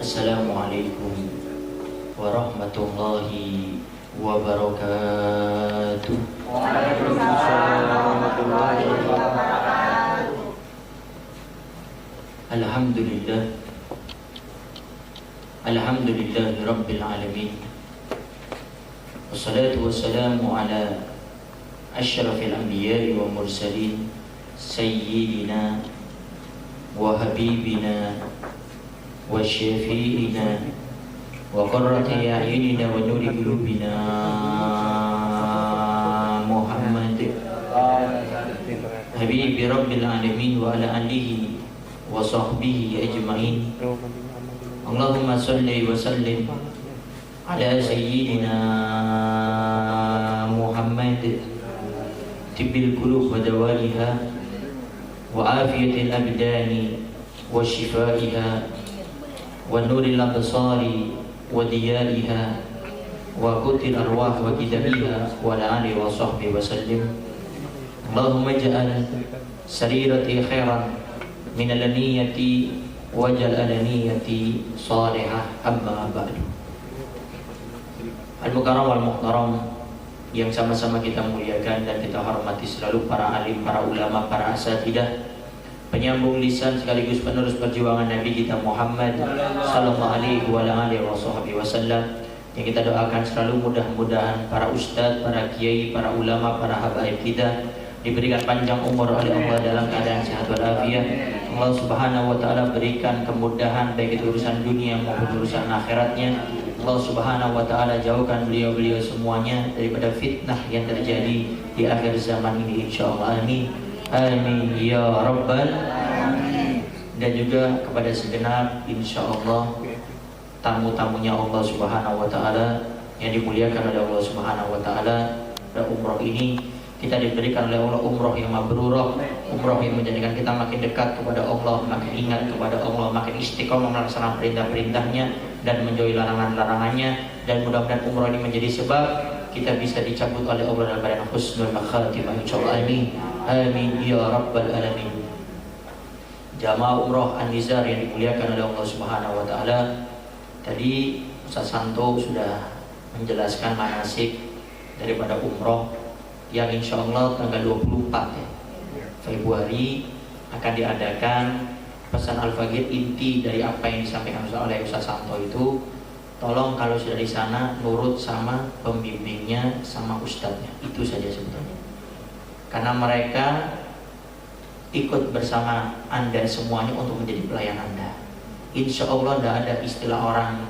Assalamualaikum warahmatullahi wabarakatuh. Waalaikumsalam warahmatullahi wabarakatuh. Alhamdulillah. Alhamdulillahi rabbil alamin. Wassalatu wassalamu ala asyrafil anbiya'i wa mursalin sayyidina wa habibina wa syafi'ina wa qurrati a'yunina wa nuri qulubina Muhammad habibi rabbil alamin wa ala alihi wa sahbihi ajma'in. Allahumma salli wa sallim ala sayyidina Muhammad tibbil qulub wa dawaliha wa afiyatil abdani wa shifaiha wa nuril absari wa diyaliha wa qutil arwah wa kitabiha wa ala alihi wa sahbihi wa sallim. Allahumma ja'al sarirati khairan min al-niyati wajal alaniyati salihah amma ba'du. Al-mukarram wal muhtaram yang sama-sama kita muliakan dan kita hormati selalu para alim, para ulama, para asatidah, penyambung lisan sekaligus penerus perjuangan Nabi kita Muhammad sallallahu alaihi wasallam, yang kita doakan selalu mudah-mudahan para ustadz, para kiai, para ulama, para habaib kita diberikan panjang umur oleh Allah dalam keadaan sehat walafiat. Allah Subhanahu wa taala berikan kemudahan baik itu urusan dunia maupun urusan akhiratnya. Allah Subhanahu wa taala jauhkan beliau-beliau semuanya daripada fitnah yang terjadi di akhir zaman ini insyaallah. Amin. Amin ya rabbal alamin. Dan juga kepada segenap insyaallah tamu-tamunya Allah Subhanahu wa taala yang dimuliakan oleh Allah Subhanahu wa taala. Pada umroh ini kita diberikan oleh Allah umroh yang mabrurah, umroh yang menjadikan kita makin dekat kepada Allah, makin ingat kepada Allah, makin istiqomah melaksanakan perintah-perintahnya dan menjauhi larangan-larangannya. Dan mudah-mudahan umroh ini menjadi sebab kita bisa dicabut oleh Allah dalam badan husnul khatimah insyaallah. Amin. Amin ya rabbal alamin. Jamaah umroh An-Nizar yang dimuliakan oleh Allah Subhanahu wa taala. Tadi Ustaz Santo sudah menjelaskan manasik daripada umroh yang insya Allah tanggal 24 Februari akan diadakan. Pesan Al-Faqih inti dari apa yang disampaikan oleh Ustaz Santo itu, tolong kalau sudah di sana nurut sama pembimbingnya sama ustadznya, itu saja sebetulnya. Karena mereka ikut bersama Anda semuanya untuk menjadi pelayan Anda. Insya Allah tidak ada istilah orang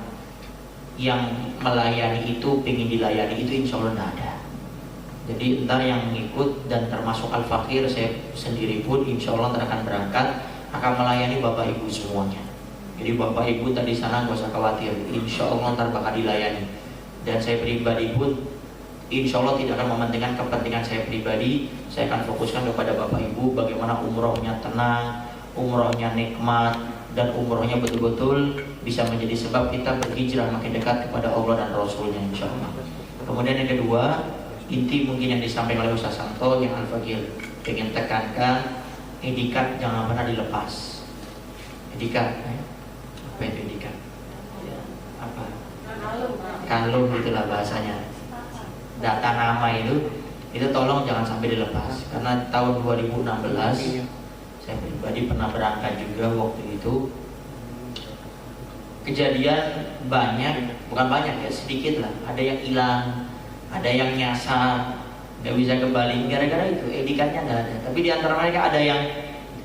yang melayani itu pengen dilayani, itu insya Allah tidak ada. Jadi entar yang mengikut dan termasuk Al-Faqih, saya sendiri pun insya Allah akan berangkat, akan melayani Bapak Ibu semuanya. Jadi Bapak Ibu tadi sana gak usah khawatir, insya Allah ntar bakal dilayani. Dan saya pribadi pun insya Allah tidak akan mementingkan kepentingan saya pribadi. Saya akan fokuskan kepada Bapak Ibu bagaimana umrohnya tenang, umrohnya nikmat, dan umrohnya betul-betul bisa menjadi sebab kita berhijrah makin dekat kepada Allah dan Rasulnya insya Allah. Kemudian yang kedua, inti mungkin yang disampaikan oleh Ustaz Santo yang Al-Faqih ingin tekankan, etikat jangan pernah dilepas. Etikat, apa itu etikat? Ya, apa? Kalung itulah bahasanya. Data nama itu tolong jangan sampai dilepas. Karena tahun 2016 saya pribadi pernah berangkat juga waktu itu. Kejadian banyak, bukan banyak ya, sedikit lah. Ada yang hilang, ada yang nyasar, nggak bisa kembali gara-gara itu etikatnya nggak ada. Tapi di antara mereka ada yang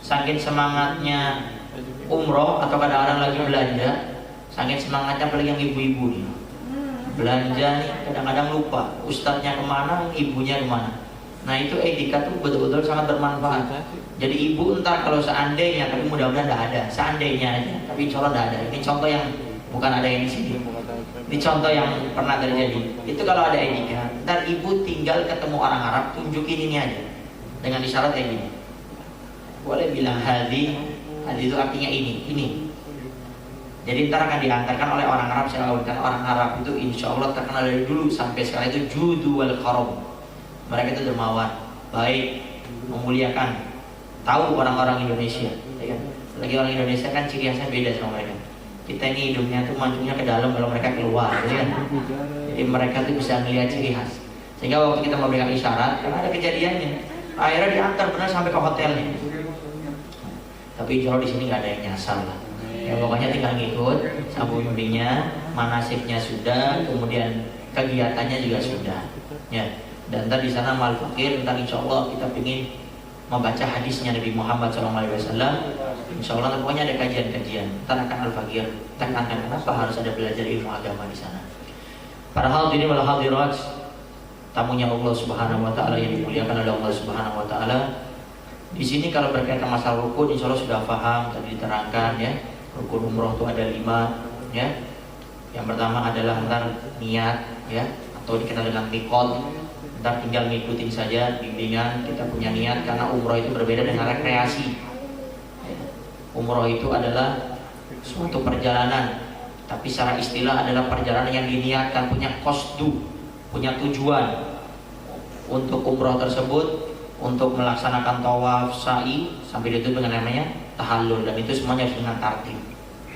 saking semangatnya umroh atau kadang-kadang lagi belanja, saking semangatnya apalagi yang ibu-ibu nih belanja nih kadang-kadang lupa ustadznya kemana, ibunya kemana. Nah itu etikat tuh betul-betul sangat bermanfaat. Jadi ibu entar kalau seandainya, tapi mudah-mudahan nggak ada, seandainya aja, tapi insya Allah nggak ada. Ini contoh yang bukan ada yang di sini. Ini contoh yang pernah terjadi. Itu kalau ada etikat, ntar ibu tinggal ketemu orang Arab, tunjukin ini aja dengan isyarat kayak gini. Boleh bilang hadi itu artinya ini. Jadi ntar akan diantarkan oleh orang Arab. Saya lakukan orang Arab itu insya Allah terkenal dari dulu sampai sekarang itu judu wal karom. Mereka itu dermawan, baik, memuliakan. Tahu orang-orang Indonesia, ya kan? Lagi orang Indonesia kan ciri khasnya beda sama mereka. Kita ini hidungnya tuh mancungnya ke dalam, kalau mereka keluar, gitu kan? Jadi mereka tuh bisa melihat ciri khas. Sehingga waktu kita memberikan isyarat, karena ada kejadiannya, akhirnya diantar benar sampai ke hotelnya. Tapi insya Allah di sini nggak ada yang nyasar lah. Ya pokoknya tinggal ngikut, sambung bimbingnya, manasiknya sudah, kemudian kegiatannya juga sudah. Ya. Dan tadi di sana mal fakir, ntar insya Allah kita ingin membaca hadisnya Nabi Muhammad SAW. Insya Allah pokoknya ada kajian-kajian. Ntar akan al-fakir, tekankan kenapa harus ada belajar ilmu agama di sana. Para hadirin wal hadirat, tamunya Allah Subhanahu Wa Taala yang dimuliakan oleh Allah Subhanahu Wa Taala. Di sini kalau berkaitan masalah rukun, insya Allah sudah paham tadi diterangkan ya. Rukun umroh itu ada 5 ya. Yang pertama adalah ntar niat ya, atau dikenal dengan miqat. Ntar tinggal ngikutin saja bimbingan, kita punya niat, karena umroh itu berbeda dengan rekreasi ya. Umroh itu adalah suatu perjalanan, tapi secara istilah adalah perjalanan yang diniatkan, punya qasdu, punya tujuan untuk umroh tersebut, untuk melaksanakan tawaf, sa'i, sampai ditutup dengan namanya tahallul, dan itu semuanya harus dengan tartib.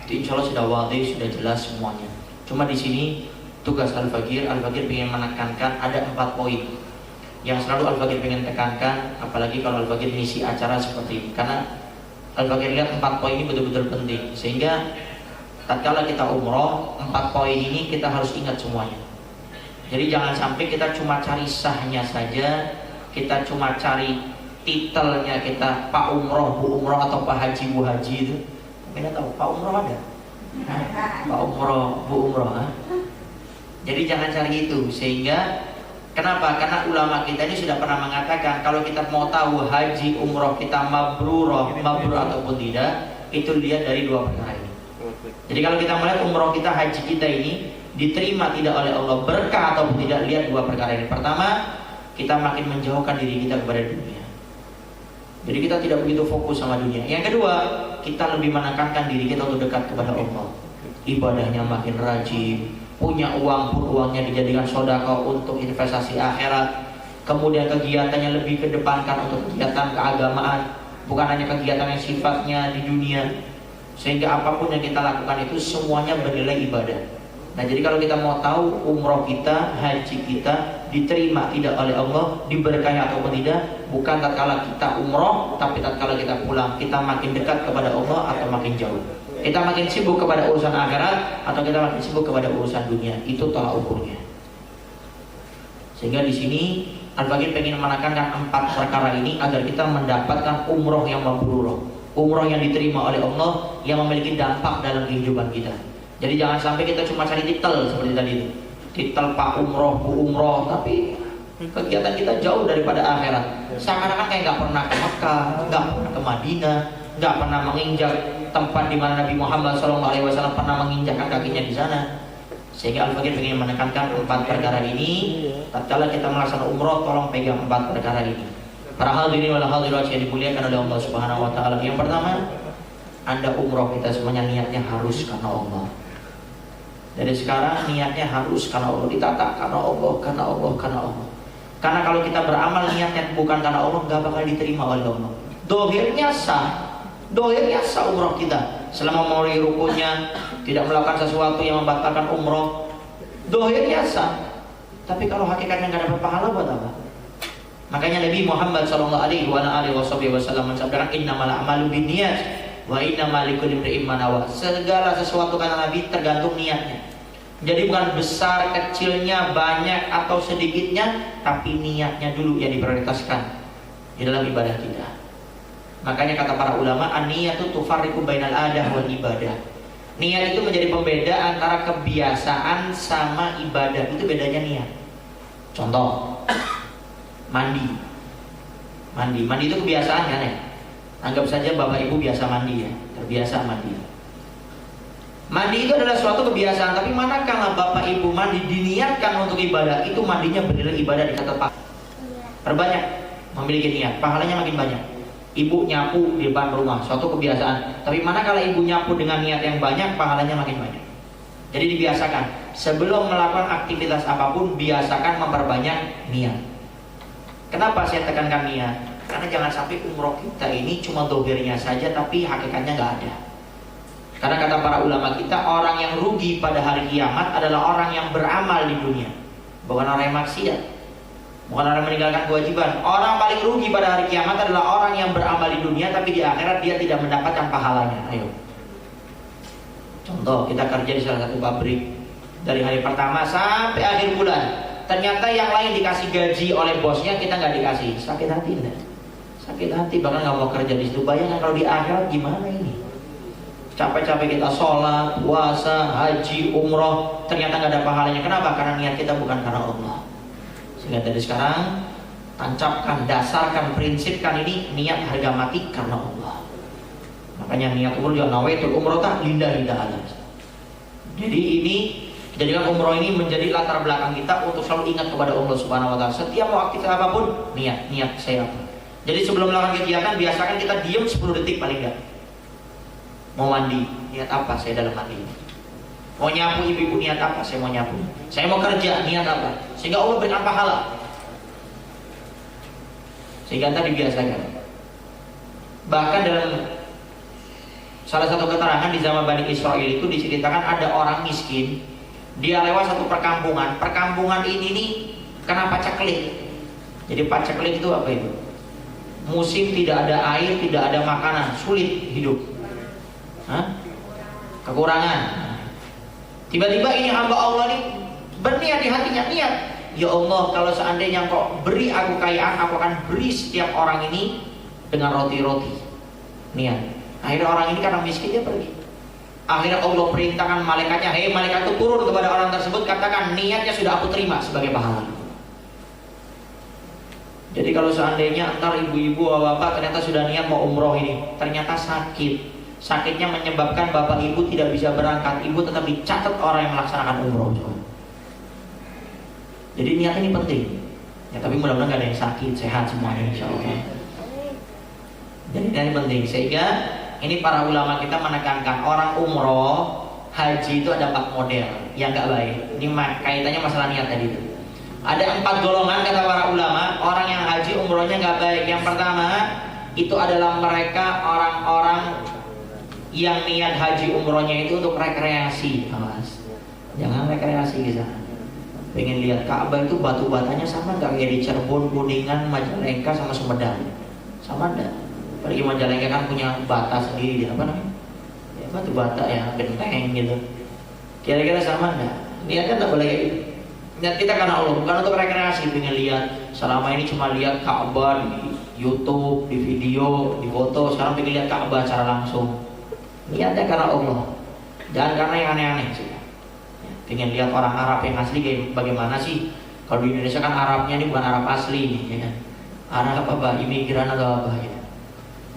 Itu insya Allah sudah wadih, sudah jelas semuanya. Cuma di sini tugas Al-Fakir ingin menekankan ada 4 poin yang selalu Al-Fakir ingin tekankan, apalagi kalau Al-Fakir mengisi acara seperti ini, karena Al-Fakir lihat 4 poin ini betul-betul penting, sehingga tatkala kita umroh 4 poin ini kita harus ingat semuanya. Jadi jangan sampai kita cuma cari sahnya saja, kita cuma cari titelnya, kita Pak Umroh, Bu Umroh, atau Pak Haji, Bu Haji itu. Kita tahu Pak Umroh ada, Pak Umroh, Bu Umroh. Jadi jangan cari itu. Sehingga kenapa? Karena ulama kita ini sudah pernah mengatakan kalau kita mau tahu haji umroh kita mabrur ataupun tidak, itu lihat dari 2 perkara ini. Jadi kalau kita melihat umroh kita, haji kita ini diterima tidak oleh Allah, berkah ataupun tidak, lihat 2 perkara ini. Pertama, kita makin menjauhkan diri kita kepada dunia. Jadi kita tidak begitu fokus sama dunia. Yang kedua, kita lebih menekankan diri kita untuk dekat kepada Allah. Ibadahnya makin rajin, punya uang pun uangnya dijadikan sedekah untuk investasi akhirat. Kemudian kegiatannya lebih kedepankan untuk kegiatan keagamaan, bukan hanya kegiatan yang sifatnya di dunia. Sehingga apapun yang kita lakukan itu semuanya bernilai ibadah. Nah, jadi kalau kita mau tahu umroh kita, haji kita diterima tidak oleh Allah, diberkahi ataupun tidak, bukan tatkala kita umroh, tapi tatkala kita pulang, kita makin dekat kepada Allah atau makin jauh. Kita makin sibuk kepada urusan akhirat atau kita makin sibuk kepada urusan dunia. Itu tolak ukurnya. Sehingga di sini Al-Fakir pengen menekankan 4 perkara ini agar kita mendapatkan umroh yang mabrur, umroh yang diterima oleh Allah, yang memiliki dampak dalam kehidupan kita. Jadi jangan sampai kita cuma cari titel seperti tadi itu, titel Pak Umroh, Bu Umroh, tapi kegiatan kita jauh daripada akhirat. Seakan-akan kayak nggak pernah ke Mekah, nggak pernah ke Madinah, nggak pernah menginjak tempat di mana Nabi Muhammad SAW pernah menginjakkan kakinya di sana. Sehingga Al-Fakir ingin menekankan 4 perkara ini. Tatkala kita melaksanakan umroh, tolong pegang 4 perkara ini. Para hadirin wal hadirat yang dimuliakan oleh Allah Subhanahu Wa Taala. Yang pertama, Anda umroh kita semuanya niatnya harus karena Allah. Dari sekarang niatnya harus karena Allah, ditata karena Allah, karena Allah, karena Allah. Karena kalau kita beramal niatnya bukan karena Allah, nggak bakal diterima oleh Allah. Dohirnya sah umroh kita selama memenuhi rukunnya, tidak melakukan sesuatu yang membatalkan umroh, dohirnya sah. Tapi kalau hakikatnya nggak dapat pahala, buat apa? Makanya Nabi Muhammad SAW mensabdakan innamal a'malu binniyat wa innamal likulli imri'in ma nawa. Segala sesuatu karena Nabi tergantung niatnya. Jadi bukan besar kecilnya, banyak atau sedikitnya, tapi niatnya dulu yang diprioritaskan di dalam ibadah kita. Makanya kata para ulama, an-niyatu tufarriqu bainal adah wal ibadah. Niat itu menjadi pembeda antara kebiasaan sama ibadah. Itu bedanya niat. Contoh, mandi itu kebiasaan kan ya. Anggap saja bapak ibu biasa mandi ya, terbiasa mandi. Mandi itu adalah suatu kebiasaan, tapi manakala bapak ibu mandi diniatkan untuk ibadah, itu mandinya bernilai ibadah dicatat pahala. Perbanyak memiliki niat, pahalanya makin banyak. Ibu nyapu di depan rumah, suatu kebiasaan, tapi manakala ibu nyapu dengan niat yang banyak, pahalanya makin banyak. Jadi dibiasakan, sebelum melakukan aktivitas apapun, biasakan memperbanyak niat. Kenapa saya tekankan niat? Karena jangan sampai umroh kita ini cuma dohirnya saja, tapi hakikatnya nggak ada. Karena kata para ulama kita, orang yang rugi pada hari kiamat adalah orang yang beramal di dunia, bukan orang yang maksiat, bukan orang yang meninggalkan kewajiban. Orang paling rugi pada hari kiamat adalah orang yang beramal di dunia, tapi di akhirat dia tidak mendapatkan pahalanya. Ayo, contoh, kita kerja di salah satu pabrik, dari hari pertama sampai akhir bulan, ternyata yang lain dikasih gaji oleh bosnya, kita nggak dikasih. Sakit hati enggak? Sakit hati, bahkan nggak mau kerja di situ. Bayangkan kalau di akhirat gimana ini? Capek-capek kita sholat, puasa, haji, umroh, ternyata nggak ada pahalanya. Kenapa? Karena niat kita bukan karena Allah. Sehingga dari sekarang tancapkan, dasarkan, prinsipkan ini niat harga mati karena Allah. Makanya niat umroh juga nawaitul umrota lillahi ta'ala. Jadi ini, jadikan umroh ini menjadi latar belakang kita untuk selalu ingat kepada Allah Subhanahu wa taala. Setiap mau aktif apapun, niat saya apa. Jadi sebelum melakukan kegiatan, biasakan kita diam 10 detik paling enggak. Mau mandi, niat apa saya dalam hati ini? Mau nyapu ibu-ibu, niat apa saya mau nyapu? Saya mau kerja, niat apa? Sehingga Allah berikan pahala. Sehingga tadi biasakan. Bahkan dalam salah satu keterangan di zaman Bani Israel itu diceritakan ada orang miskin, dia lewat satu perkampungan. Perkampungan ini nih kena paceklik. Jadi paceklik itu apa itu? Musim tidak ada air, tidak ada makanan, sulit hidup. Kekurangan. Tiba-tiba ini hamba Allah nih berniat di hatinya, niat, ya Allah, kalau seandainya Engkau beri aku kekayaan, aku akan beri setiap orang ini dengan roti-roti. Niat. Akhirnya orang ini karena miskin dia pergi. Akhirnya Allah perintahkan malaikatnya, hei malaikat itu turun kepada orang tersebut, katakan niatnya sudah aku terima sebagai pahala. Jadi kalau seandainya antar ibu-ibu bapak ternyata sudah niat mau umroh ini, ternyata sakitnya menyebabkan bapak ibu tidak bisa berangkat, ibu tetap dicatat orang yang melaksanakan umroh. Jadi niat ini penting. Ya tapi mudah-mudahan gak ada yang sakit, sehat semuanya insyaallah. Jadi niat ini penting. Sehingga ini para ulama kita menekankan orang umroh, haji itu ada 4 model yang gak baik. Ini kaitannya masalah niat tadi itu. Ada 4 golongan kata para ulama orang yang haji umrohnya gak baik. Yang pertama itu adalah mereka orang-orang yang niat haji umrohnya itu untuk rekreasi, Mas. Jangan rekreasi di sana. Pengen lihat Ka'bah itu batu-batanya sama nggak kayak di Cirebon, Kuningan, Majalengka sama Sumedang? Sama enggak? Apalagi Majalengka kan punya bata sendiri, apa namanya? Ya, batu bata ya, genteng gitu. Kira-kira sama enggak? Niatnya enggak boleh kayak gitu. Niat kita karena Allah, bukan untuk rekreasi. Pengen lihat, selama ini cuma lihat Ka'bah di YouTube, di video, di foto. Sekarang pengen lihat Ka'bah secara langsung. Niatnya karena Allah, jangan karena yang aneh-aneh sih. Pengen lihat orang Arab yang asli kayak bagaimana sih? Kalau di Indonesia kan Arabnya ini bukan Arab asli, ya kan? Arab apa? Imigran atau apa? Ya.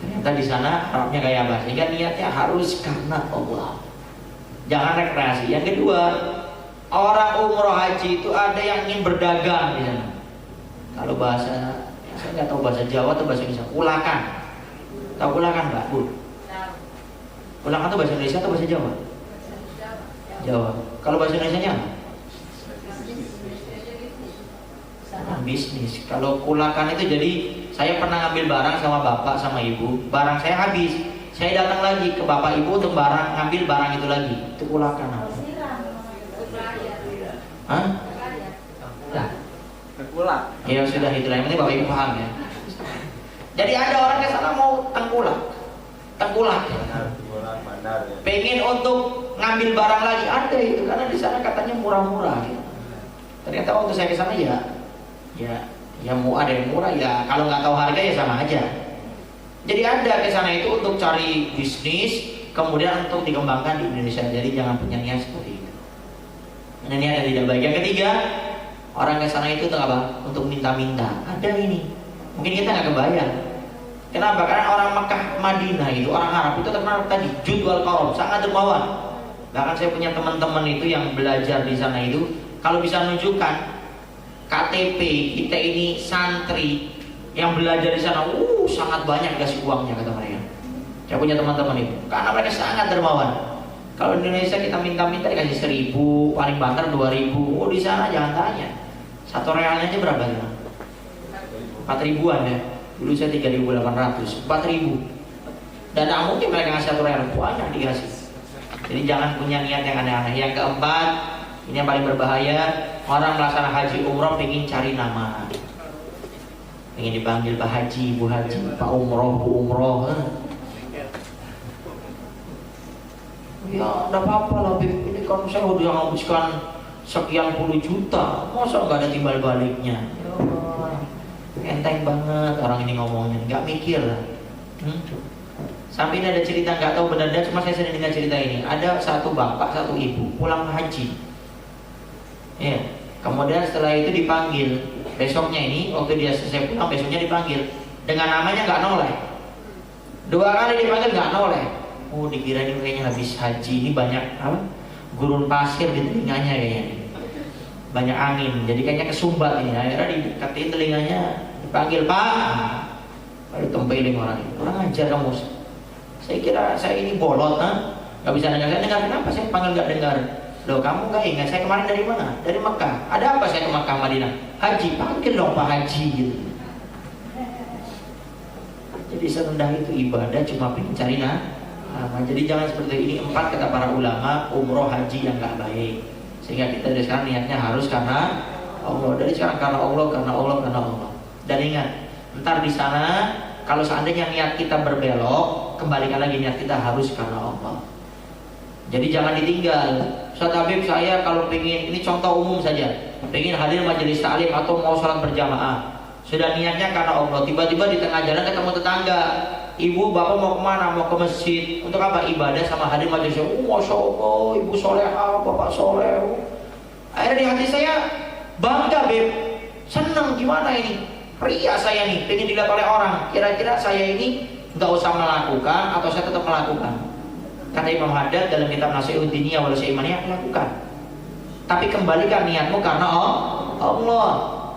Ternyata di sana Arabnya kayak apa? Sehingga niatnya harus karena Allah. Jangan rekreasi. Yang kedua, orang umroh haji itu ada yang ingin berdagang di sana. Kalau bahasa, saya nggak tahu bahasa Jawa atau bahasa Indonesia. Ulakan. Tahu ulakan Mbak? Bu? Ulakan itu bahasa Indonesia atau bahasa Jawa? Jawa. Kalau bahasa Indonesianya apa? Bisnis. Kalau kulakan itu jadi saya pernah ngambil barang sama bapak sama ibu, barang saya habis, saya datang lagi ke bapak ibu untuk ngambil barang itu lagi. Itu kulakan apa? Hah? Tengkulak. Ya sudah itulah, yang penting bapak ibu paham ya. Jadi ada orang ke sana mau tengkulak. Pengen untuk ngambil barang lagi, ada itu karena di sana katanya murah-murah. Ya. Ternyata waktu saya ke sana ya mau ada yang murah ya, kalau nggak tahu harga ya sama aja. Jadi ada ke sana itu untuk cari bisnis, kemudian untuk dikembangkan di Indonesia. Jadi jangan punya niat seperti itu. Ini ada tidak baik. Yang ketiga, orang ke sana itu untuk apa? Untuk minta-minta. Ada ini. Mungkin kita nggak kebayang. Kenapa? Karena orang Mekah, Madinah itu, orang Arab itu terkenal tadi jud wal karam, sangat dermawan. Bahkan saya punya teman-teman itu yang belajar di sana itu, kalau bisa nunjukkan KTP kita ini santri yang belajar di sana, sangat banyak dikasih uangnya kata mereka. Saya punya teman-teman itu, karena mereka sangat dermawan. Kalau di Indonesia kita minta-minta dikasih 1.000, paling banter 2.000. Oh di sana jangan tanya, 1 realnya aja berapa ya? 4.000-an ya. Dulu saya 3.800, 4.000. Dan tak mungkin mereka ngasih 1 real, banyak dikasih. Jadi jangan punya niat yang aneh-aneh. Yang keempat, ini yang paling berbahaya, orang melaksanakan haji umroh pengen cari nama, pengen dipanggil Pak Haji, Bu Haji, Pak Umroh, Bu Umroh. Ya enggak apa-apa lah, ini kan saya udah menghabiskan sekian puluh juta, masa nggak ada timbal baliknya? Ya, enteng banget orang ini ngomongnya, nggak mikir lah. Sampai ini ada cerita, nggak tahu benar, cuma saya sering dengar cerita ini. Ada satu bapak, satu ibu pulang haji. Ya, kemudian setelah itu dipanggil. Besoknya ini, waktu dia selesai pulang, besoknya dipanggil. Dengan namanya nggak noleh. 2 kali dipanggil nggak noleh. Oh, dikira ini kayaknya habis haji, ini banyak apa? Gurun pasir di telinganya kayaknya. Banyak angin, jadi kayaknya kesumbat ini. Akhirnya dikatain telinganya, dipanggil Pak. Lalu tempeling orang itu. Orang ajar kamu. Saya kira saya ini bolot, nggak bisa dengar. Saya dengar, kenapa saya panggil nggak dengar? Loh, kamu nggak ingat saya kemarin dari mana? Dari Mekah. Ada apa saya ke Mekah Madinah? Haji, panggil dong Pak Haji gitu. Jadi serendah itu ibadah cuma pengen cari nama. Jadi jangan seperti ini. 4 kata para ulama, umroh haji yang nggak baik. Sehingga kita dari sekarang niatnya harus karena Allah. Dari sekarang karena Allah, karena Allah, karena Allah. Dan ingat, ntar di sana kalau seandainya niat kita berbelok, kembalikan lagi niat kita harus karena Allah. Jadi jangan ditinggal. Ustaz Habib, saya kalau pengen, ini contoh umum saja, pengen hadir majelis taklim atau mau sholat berjamaah, sudah niatnya karena Allah, tiba-tiba di tengah jalan ketemu tetangga, ibu bapak mau kemana? Mau ke masjid. Untuk apa? Ibadah sama hadir majelis. Masya Allah, ibu soleha, bapak soleh. Akhirnya di hati saya bangga, Beb, senang. Gimana ini? Ria saya nih, pengen dilihat oleh orang. Kira-kira saya ini nggak usah melakukan atau saya tetap melakukan? Kata Imam Haddad dalam kitab Nasihatul Diniyah wal Syimaniyah, lakukan. Tapi kembalikan niatmu karena Allah.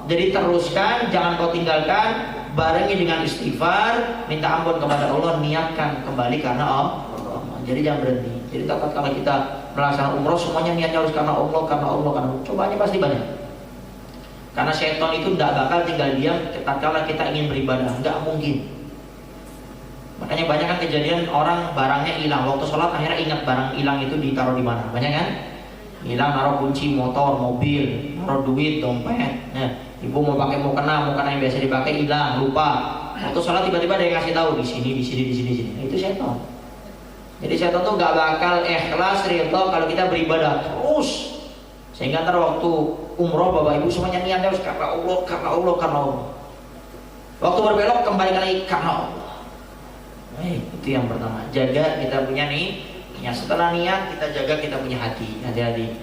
Jadi teruskan, jangan kau tinggalkan. Barengi dengan istighfar, minta ampun kepada Allah, niatkan kembali karena Allah. Jadi jangan berhenti. Jadi tatkala kalau kita melaksanakan umroh, semuanya niatnya harus karena Allah, karena Allah, karena Allah. Cobanya pasti banyak. Karena setan itu tidak bakal tinggal diam tatkala kita ingin beribadah, nggak mungkin. Makanya banyak kan kejadian orang barangnya hilang, waktu sholat akhirnya ingat barang hilang itu ditaruh di mana. Banyak kan? Hilang, naruh kunci motor, mobil, naruh duit, dompet. Nah, ibu mau kena yang biasa dipakai hilang, lupa. Waktu sholat tiba-tiba ada yang ngasih tahu di sini. Nah, itu setan. Jadi setan tuh nggak bakal ikhlas, ridho kalau kita beribadah terus. Sehingga ntar waktu umroh bapak ibu semuanya niatnya harus karena Allah, karena Allah, karena Allah. Waktu berbelok kembali lagi karena Allah. Itu yang pertama. Jaga kita punya niat. Setelah niat kita jaga kita punya hati. Hati-hati.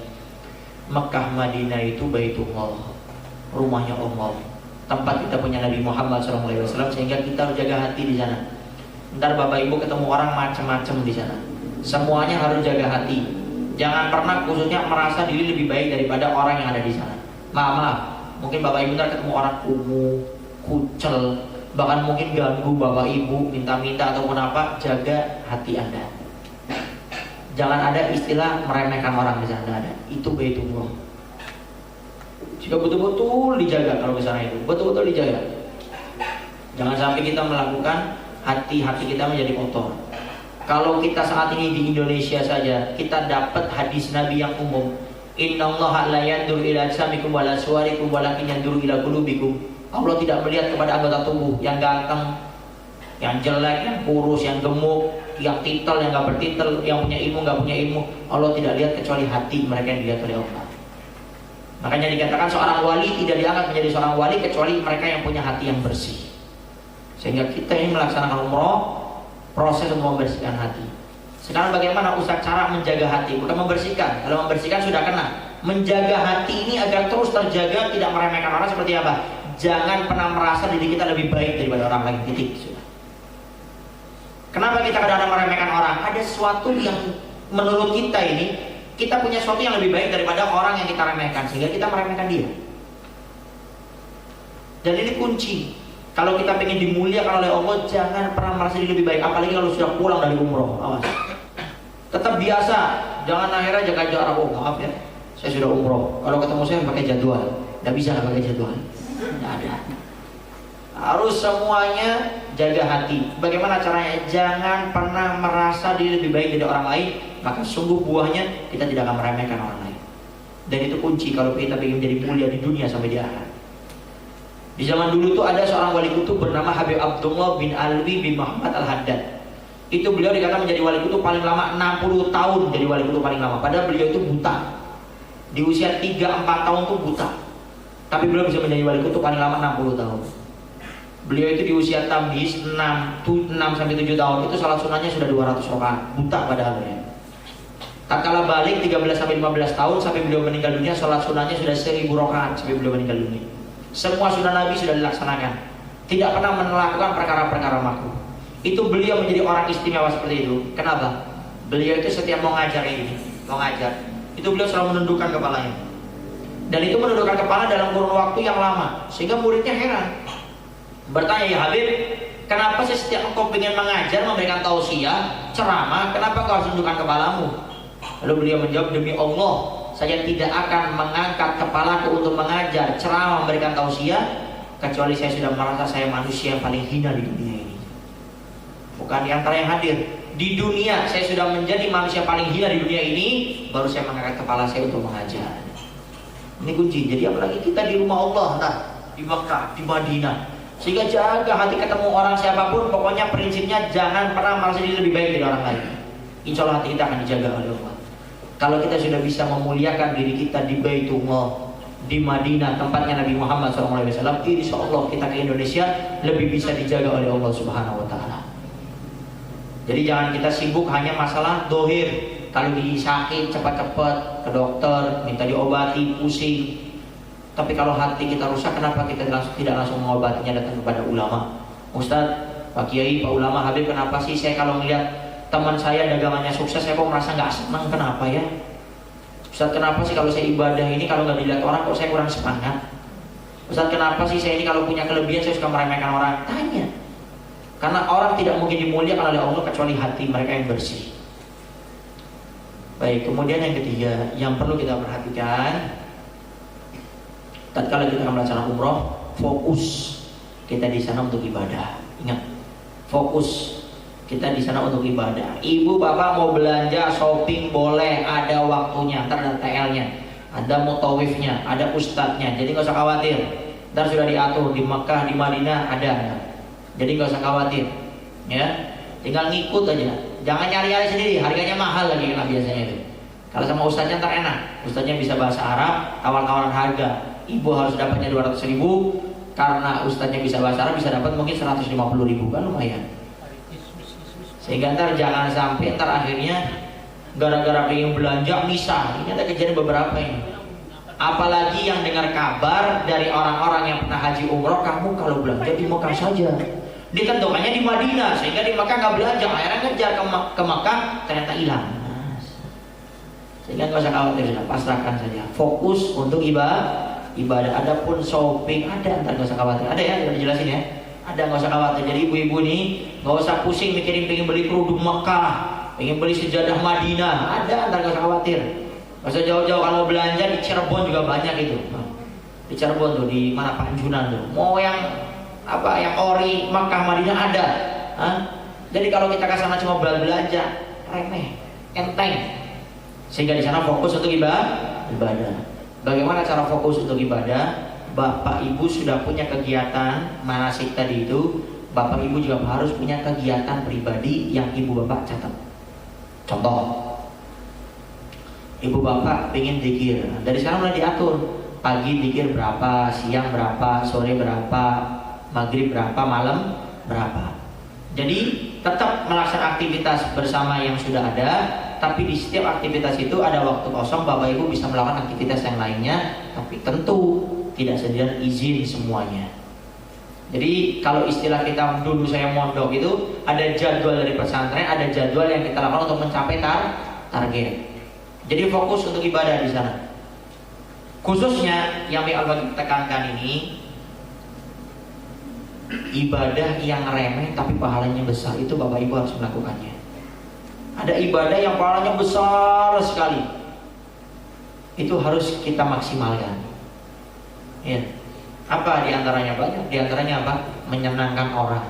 Mekah Madinah itu Baitullah, rumahnya Allah. Tempat kita punya Nabi Muhammad SAW. Sehingga kita harus jaga hati di sana. Ntar bapak ibu ketemu orang macam-macam di sana. Semuanya harus jaga hati. Jangan pernah khususnya merasa diri lebih baik daripada orang yang ada di sana. Maaf, mungkin bapak ibu ntar ketemu orang kumuh, kucel, bahkan mungkin ganggu bapak ibu, minta-minta ataupun apa. Jaga hati anda. Jangan ada istilah meremehkan orang di sana. Ada. Itu Baitullah. Jika betul-betul dijaga kalau ke sana itu, betul-betul dijaga. Jangan sampai kita melakukan hati-hati kita menjadi kotor. Kalau kita saat ini di Indonesia saja, kita dapat hadis Nabi yang umum. Innallaha la yanzuru ila ajsamikum wala suwarikum walakin yanzuru ila qulubikum. Allah tidak melihat kepada anggota tubuh yang ganteng, yang jelek, yang kurus, yang gemuk, yang titel, yang enggak bertitel, yang punya ilmu, enggak punya ilmu. Allah tidak lihat kecuali hati mereka yang dilihat oleh Allah. Makanya dikatakan seorang wali tidak diangkat menjadi seorang wali kecuali mereka yang punya hati yang bersih. Sehingga kita ini melaksanakan umroh, proses untuk membersihkan hati. Sekarang bagaimana Ustaz cara menjaga hati? Bukan membersihkan. Kalau membersihkan sudah kena. Menjaga hati ini agar terus terjaga, tidak meremehkan orang seperti apa? Jangan pernah merasa diri kita lebih baik daripada orang lain. Titik. Sudah. Kenapa kita kadang-kadang meremehkan orang? Ada sesuatu yang menurut kita ini, kita punya sesuatu yang lebih baik daripada orang yang kita remehkan, sehingga kita meremehkan dia. Dan ini kunci. Kalau kita pengen dimuliakan oleh Allah, jangan pernah merasa diri lebih baik. Apalagi kalau sudah pulang dari umroh. Awas. Tetap biasa. Jangan akhirnya jaga jarak. Oh maaf ya, saya sudah umroh. Kalau ketemu saya pakai jadwal. Tidak bisa pakai jadwal. Tidak ada. Harus semuanya jaga hati. Bagaimana caranya? Jangan pernah merasa diri lebih baik dari orang lain, maka sungguh buahnya kita tidak akan meremehkan orang lain. Dan itu kunci kalau kita ingin menjadi mulia di dunia sampai di akhirat. Di zaman dulu tuh ada seorang wali kutub bernama Habib Abdullah bin Alwi bin Muhammad Al-Haddad. Itu beliau dikatakan menjadi wali kutub paling lama 60 tahun, jadi wali kutub paling lama. Padahal beliau itu buta. Di usia 3-4 tahun tuh buta. Tapi beliau bisa menjadi wali kutub paling lama 60 tahun. Beliau itu di usia tamyiz 6 sampai 7 tahun itu salat sunahnya sudah 200 rakaat, buta padahal ya. Tatkala balik 13 sampai 15 tahun sampai beliau meninggal dunia, salat sunahnya sudah 1000 rakaat sampai beliau meninggal dunia. Semua sunnah Nabi sudah dilaksanakan. Tidak pernah melakukan perkara-perkara makruh. Itu beliau menjadi orang istimewa seperti itu. Kenapa? Beliau itu setiap mau ngajar itu beliau selalu menundukkan kepalanya. Dan itu menundukkan kepala dalam kurun waktu yang lama, sehingga muridnya heran. Bertanya, ya Habib, kenapa sih setiap engkau ingin mengajar, memberikan tausiah, ceramah, kenapa kau harus menundukkan kepalamu? Lalu beliau menjawab, demi Allah, saya tidak akan mengangkat kepalaku untuk mengajar, ceramah, memberikan tausiah, kecuali saya sudah merasa saya manusia yang paling hina di dunia ini. Bukan di antara yang hadir. Di dunia saya sudah menjadi manusia paling hina di dunia ini, baru saya mengangkat kepala saya untuk mengajar. Ini kunci. Jadi apalagi kita di rumah Allah, nah, di Makkah, di Madinah. Sehingga jaga hati ketemu orang siapapun, pokoknya prinsipnya jangan pernah merasa diri lebih baik dari orang lain. Insya Allah hati kita akan dijaga oleh Allah. Kalau kita sudah bisa memuliakan diri kita di Baitullah, di Madinah, tempatnya Nabi Muhammad SAW, insya Allah kita ke Indonesia lebih bisa dijaga oleh Allah Subhanahu Wa Taala. Jadi jangan kita sibuk hanya masalah dohir. Kalau sakit cepat-cepat ke dokter, minta diobati, pusing. Tapi kalau hati kita rusak, kenapa kita tidak langsung mengobatinya, datang kepada ulama? Ustadz, Pak Kiai, Pak Ulama, Habib, kenapa sih saya kalau melihat teman saya dagangannya sukses, saya kok merasa nggak senang? Kenapa ya? Ustadz, kenapa sih kalau saya ibadah ini kalau nggak dilihat orang kok saya kurang semangat? Ustadz, kenapa sih saya ini kalau punya kelebihan saya suka meremehkan orang? Tanya. Karena orang tidak mungkin dimuliakan oleh Allah kecuali hati mereka yang bersih. Baik, kemudian yang ketiga yang perlu kita perhatikan, tatkala kita akan melaksanakan umroh, fokus kita di sana untuk ibadah. Ingat, fokus kita di sana untuk ibadah. Ibu bapak mau belanja, shopping boleh, ada waktunya, ntar ada TL-nya, ada mutawifnya, ada ustadznya. Jadi nggak usah khawatir. Ntar sudah diatur di Makkah, di Madinah ada. Jadi nggak usah khawatir, ya. Tinggal ngikut aja. Jangan nyari-nyari sendiri, harganya mahal lagi kan biasanya itu. Kalau sama ustadznya ntar enak. Ustadznya bisa bahasa Arab, tawar-tawaran harga. Ibu harus dapatnya 200.000, karena ustadznya bisa bahasa Arab bisa dapat mungkin 150.000, kan lumayan. Sehingga ntar jangan sampai ntar akhirnya gara-gara pengen belanja misah. Ini ada kejadian beberapa ini. Apalagi yang dengar kabar dari orang-orang yang pernah haji umroh, kamu kalau belanja di Mekah saja. Ditentukannya di Madinah, sehingga di Mekah nggak belanja, akhirnya ngejar ke Mekah, ternyata hilang. Sehingga nggak usah khawatir, sudah pasrahkan saja. Fokus untuk ibadah. Adapun shopping ada, ntar nggak usah khawatir. Ada ya, sudah dijelasin ya. Ada, nggak usah khawatir. Jadi ibu-ibu nih nggak usah pusing mikirin pengen beli kerudung Mekah, pengen beli sejadah Madinah. Ada, ntar nggak usah khawatir. Nggak usah jauh-jauh, kalau mau belanja di Cirebon juga banyak itu. Di Cirebon tuh, di mana Panjunan tuh. Mau yang apa, yang ori Mekah Madinah ada. Jadi kalau kita ke sana cuma belanja, remeh, enteng. Sehingga di sana fokus untuk ibadah. Bagaimana cara fokus untuk ibadah? Bapak ibu sudah punya kegiatan manasik tadi itu, bapak ibu juga harus punya kegiatan pribadi yang ibu bapak catat. Contoh, ibu bapak pengen zikir, dari sekarang mulai diatur. Pagi zikir berapa, siang berapa, sore berapa, maghrib berapa, malam berapa. Jadi tetap melaksanakan aktivitas bersama yang sudah ada, tapi di setiap aktivitas itu ada waktu kosong, bapak ibu bisa melakukan aktivitas yang lainnya, tapi tentu tidak sedian izin semuanya. Jadi kalau istilah kita dulu saya mondok itu ada jadwal dari pesantren, ada jadwal yang kita lakukan untuk mencapai target. Jadi fokus untuk ibadah di sana. Khususnya yang Al-Baqi tekankan ini, ibadah yang remeh tapi pahalanya besar, itu bapak ibu harus melakukannya. Ada ibadah yang pahalanya besar sekali, itu harus kita maksimalkan. Ya. Apa diantaranya? Banyak. Diantaranya apa? Menyenangkan orang.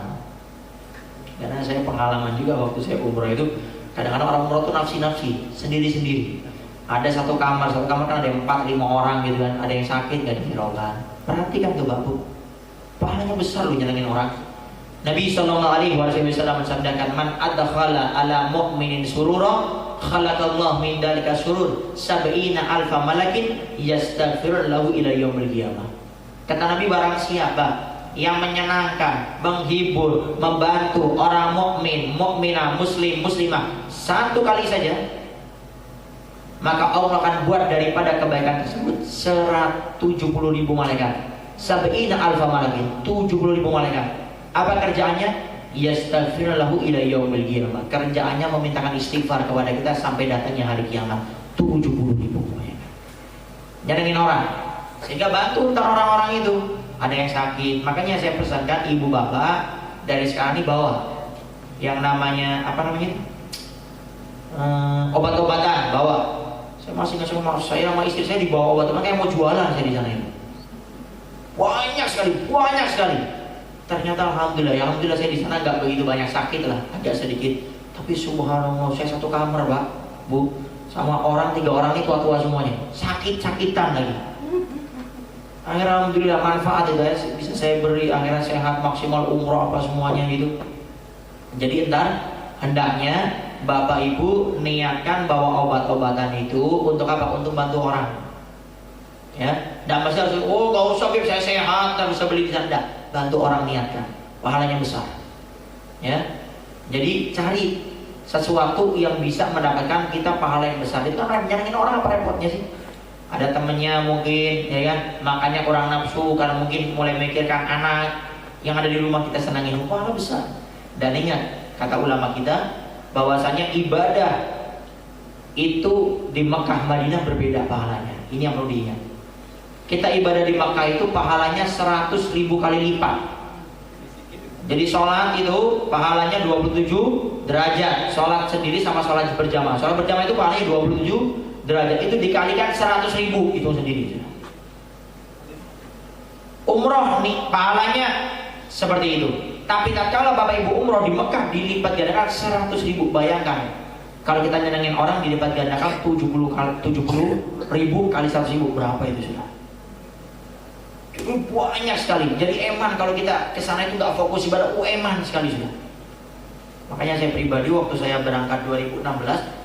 Karena saya pengalaman juga waktu saya umroh itu, kadang-kadang orang umroh tuh nafsi-nafsi, sendiri-sendiri. Ada satu kamar kan ada 4-5 orang gitu kan, ada yang sakit gak dihiraukan. Perhatikan tuh Bapak, pahalanya besar loh nyenengin orang. Nabi SAW mensabdakan, man adkhala ala mu'minin surura khalaqallahu min dalika surur sab'ina alfa malakin yastaghfir lahu ila yaumil qiyamah. Kata Nabi, barang siapa yang menyenangkan, menghibur, membantu orang mukmin, mukminah, muslim, muslimah satu kali saja, maka Allah akan buat daripada kebaikan tersebut 170.000 malaikat. Sab'ina alfa malakin, 70.000 malaikat. Apa kerjaannya? Yastaghfir lahu ila yaumil qiyamah. Kerjaannya memintakan istighfar kepada kita sampai datangnya hari kiamat. 70.000 malaikat. Nyenengin orang. Sehingga bantu untuk orang-orang itu. Ada yang sakit. Makanya saya pesankan ibu bapak dari sekarang ini bawa yang namanya obat-obatan, bawa. Saya masih nggak sama saya sama istri saya dibawa obat-obatan kayak mau jualan saya di sana ini. Banyak sekali. Ternyata alhamdulillah saya di sana nggak begitu banyak sakit lah, agak sedikit. Tapi subhanallah, saya satu kamar Pak, Bu, sama 3 orang ini tua-tua semuanya, sakit-sakitan lagi. Akhirnya alhamdulillah manfaat itu ya, bisa saya beri, akhirnya sehat, maksimal umroh apa semuanya gitu. Jadi hendaknya Bapak Ibu niatkan bawa obat-obatan itu untuk apa? Untuk bantu orang. Ya, dan masih harus nggak usah saya sehat, tak bisa beli di sana. Bantu orang, niatkan, pahalanya besar. Ya, jadi cari sesuatu yang bisa mendapatkan kita pahala yang besar. Itu kan nyenengin orang, apa repotnya sih? Ada temennya mungkin, ya kan, makanya kurang nafsu karena mungkin mulai memikirkan anak yang ada di rumah kita senangin, pahala besar. Dan ingat kata ulama kita, bahwasanya ibadah itu di Mekah Madinah berbeda pahalanya. Ini yang perlu diingat. Kita ibadah di Makkah itu pahalanya 100.000 kali lipat. Jadi sholat itu pahalanya 27 derajat. Sholat sendiri sama sholat berjamaah. Sholat berjamaah itu pahalanya 27 derajat. Itu dikalikan 100.000, itu sendiri. Umroh nih pahalanya seperti itu. Tapi tatkala Bapak Ibu umroh di Mekah dilipat gandakan 100.000. Bayangkan kalau kita nyenengin orang dilipat gandakan 70.000 kali 100.000, berapa itu sudah? Itu banyak sekali. Jadi eman kalau kita kesana itu nggak fokus ibadah, eman sekali sudah. Makanya saya pribadi waktu saya berangkat 2016,